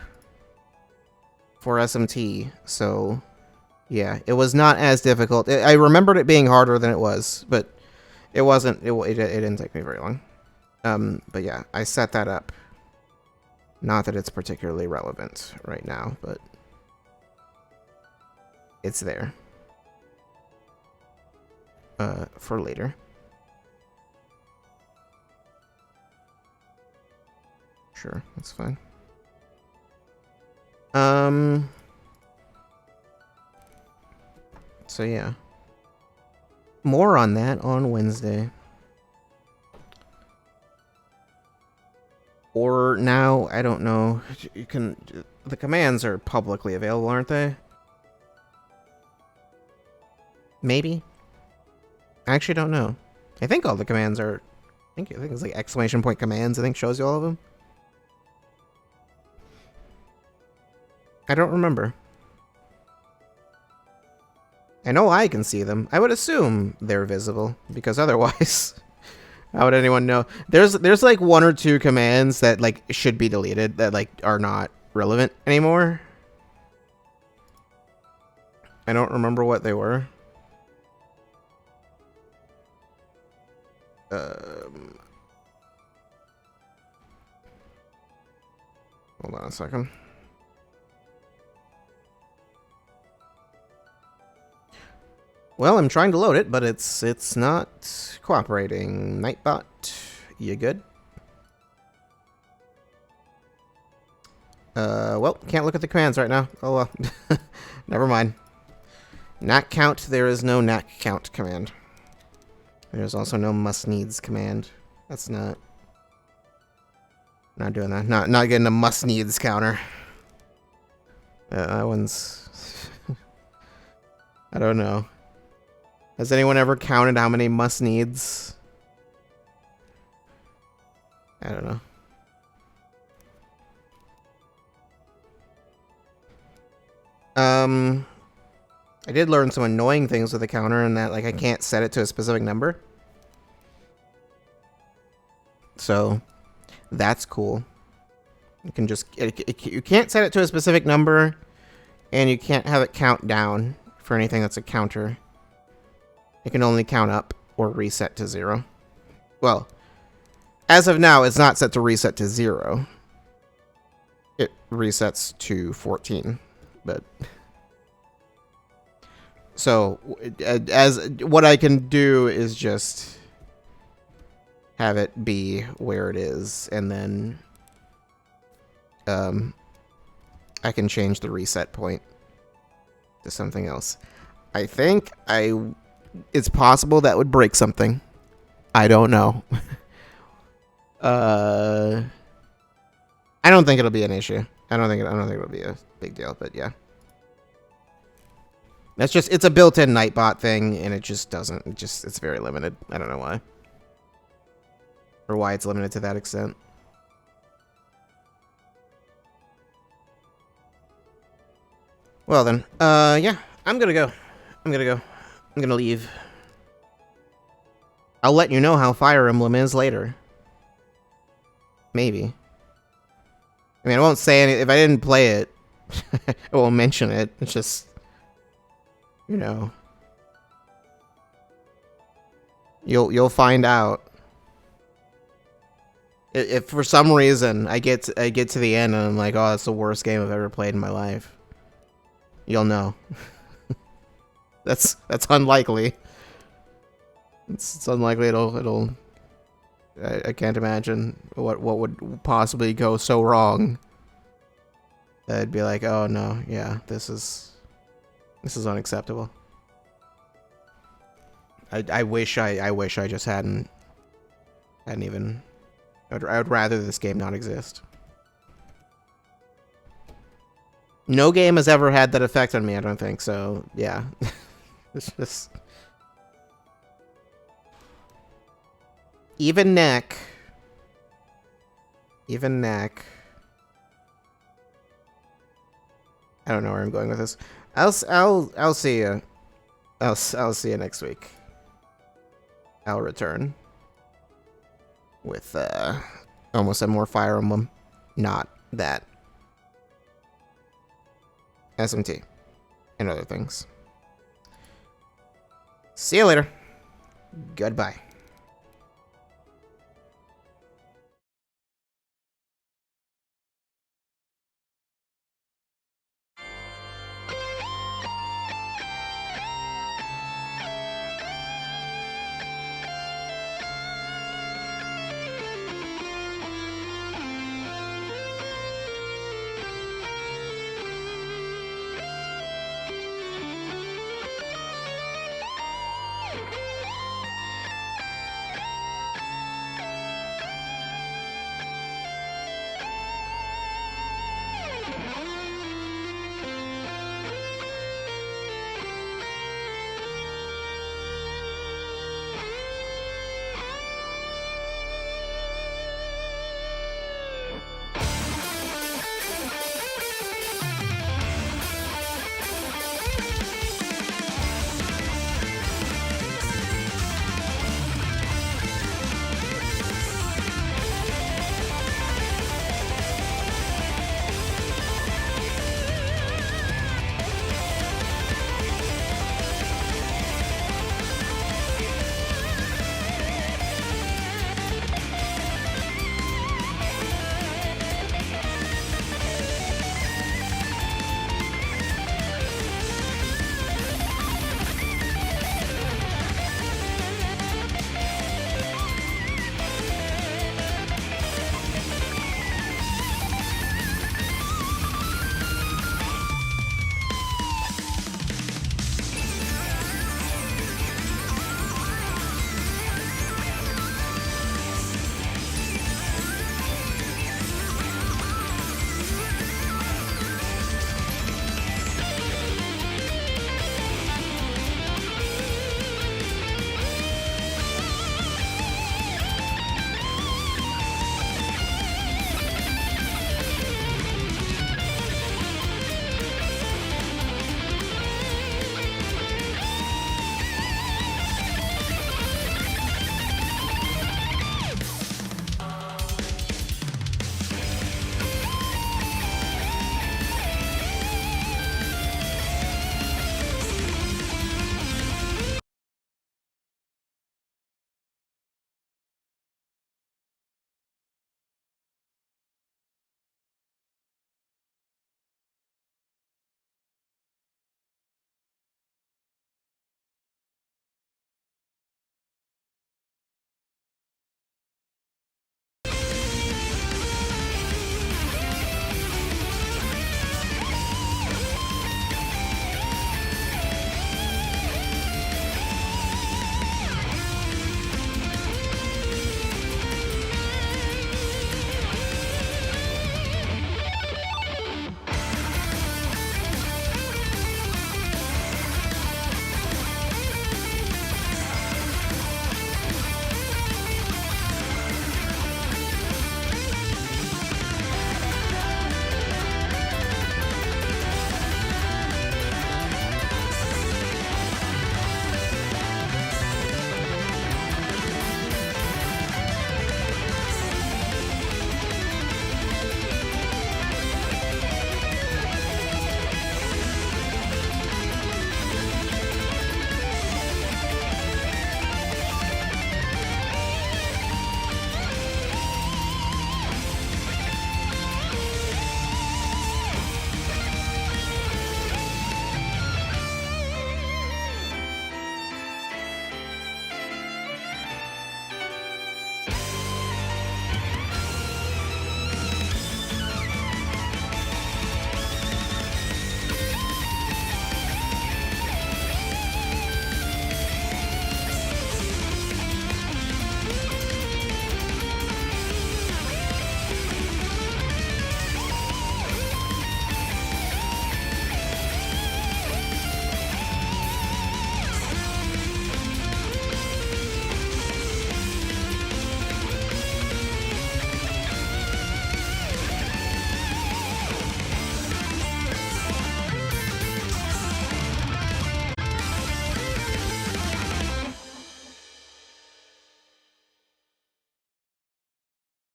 for SMT, so, yeah, it was not as difficult. I remembered it being harder than it was, but it wasn't, it didn't take me very long. But yeah, I set that up. Not that it's particularly relevant right now, but it's there. For later. Sure, that's fine. So yeah. More on that on Wednesday. Or now, I don't know. You can... The commands are publicly available, aren't they? Maybe? I actually don't know. I think all the commands are... I think it's like exclamation point commands, I think shows you all of them. I don't remember. I know I can see them. I would assume they're visible, because otherwise, how would anyone know? There's like 1 or 2 commands that like should be deleted that like are not relevant anymore. I don't remember what they were. Hold on a second. Well, I'm trying to load it, but it's not cooperating. Nightbot, you good? Well, can't look at the commands right now. Oh well. Never mind. Not count, there is no not count command. There's also no must needs command. That's not doing that. Not getting a must needs counter. That one's I don't know. Has anyone ever counted how many must needs? I don't know. I did learn some annoying things with the counter, and that like I can't set it to a specific number. So that's cool. You can just you can't set it to a specific number, and you can't have it count down for anything that's a counter. It can only count up or reset to 0. Well, as of now, it's not set to reset to 0. It resets to 14, but so as what I can do is just have it be where it is, and then I can change the reset point to something else. I think it's possible that would break something. I don't know. I don't think it'll be an issue. I don't think it'll be a big deal, but yeah. It's a built-in Nightbot thing, and it just doesn't, it's very limited. I don't know why. Or why it's limited to that extent. Well then, yeah, I'm gonna go. I'm gonna leave. I'll let you know how Fire Emblem is later. Maybe. I mean, I won't say any, if I didn't play it, I won't mention it. It's just, you know, you'll find out. If for some reason I get to the end and I'm like, oh, that's the worst game I've ever played in my life, you'll know. That's unlikely. It's unlikely it'll. I can't imagine what would possibly go so wrong. That'd be like, oh no, yeah, this is unacceptable. I wish I just hadn't even. I would rather this game not exist. No game has ever had that effect on me, I don't think, so yeah. It's just... Even neck. I don't know where I'm going with this. I'll see you. I'll see you next week. I'll return with almost a more Fire Emblem, not that SMT and other things. See you later. Goodbye.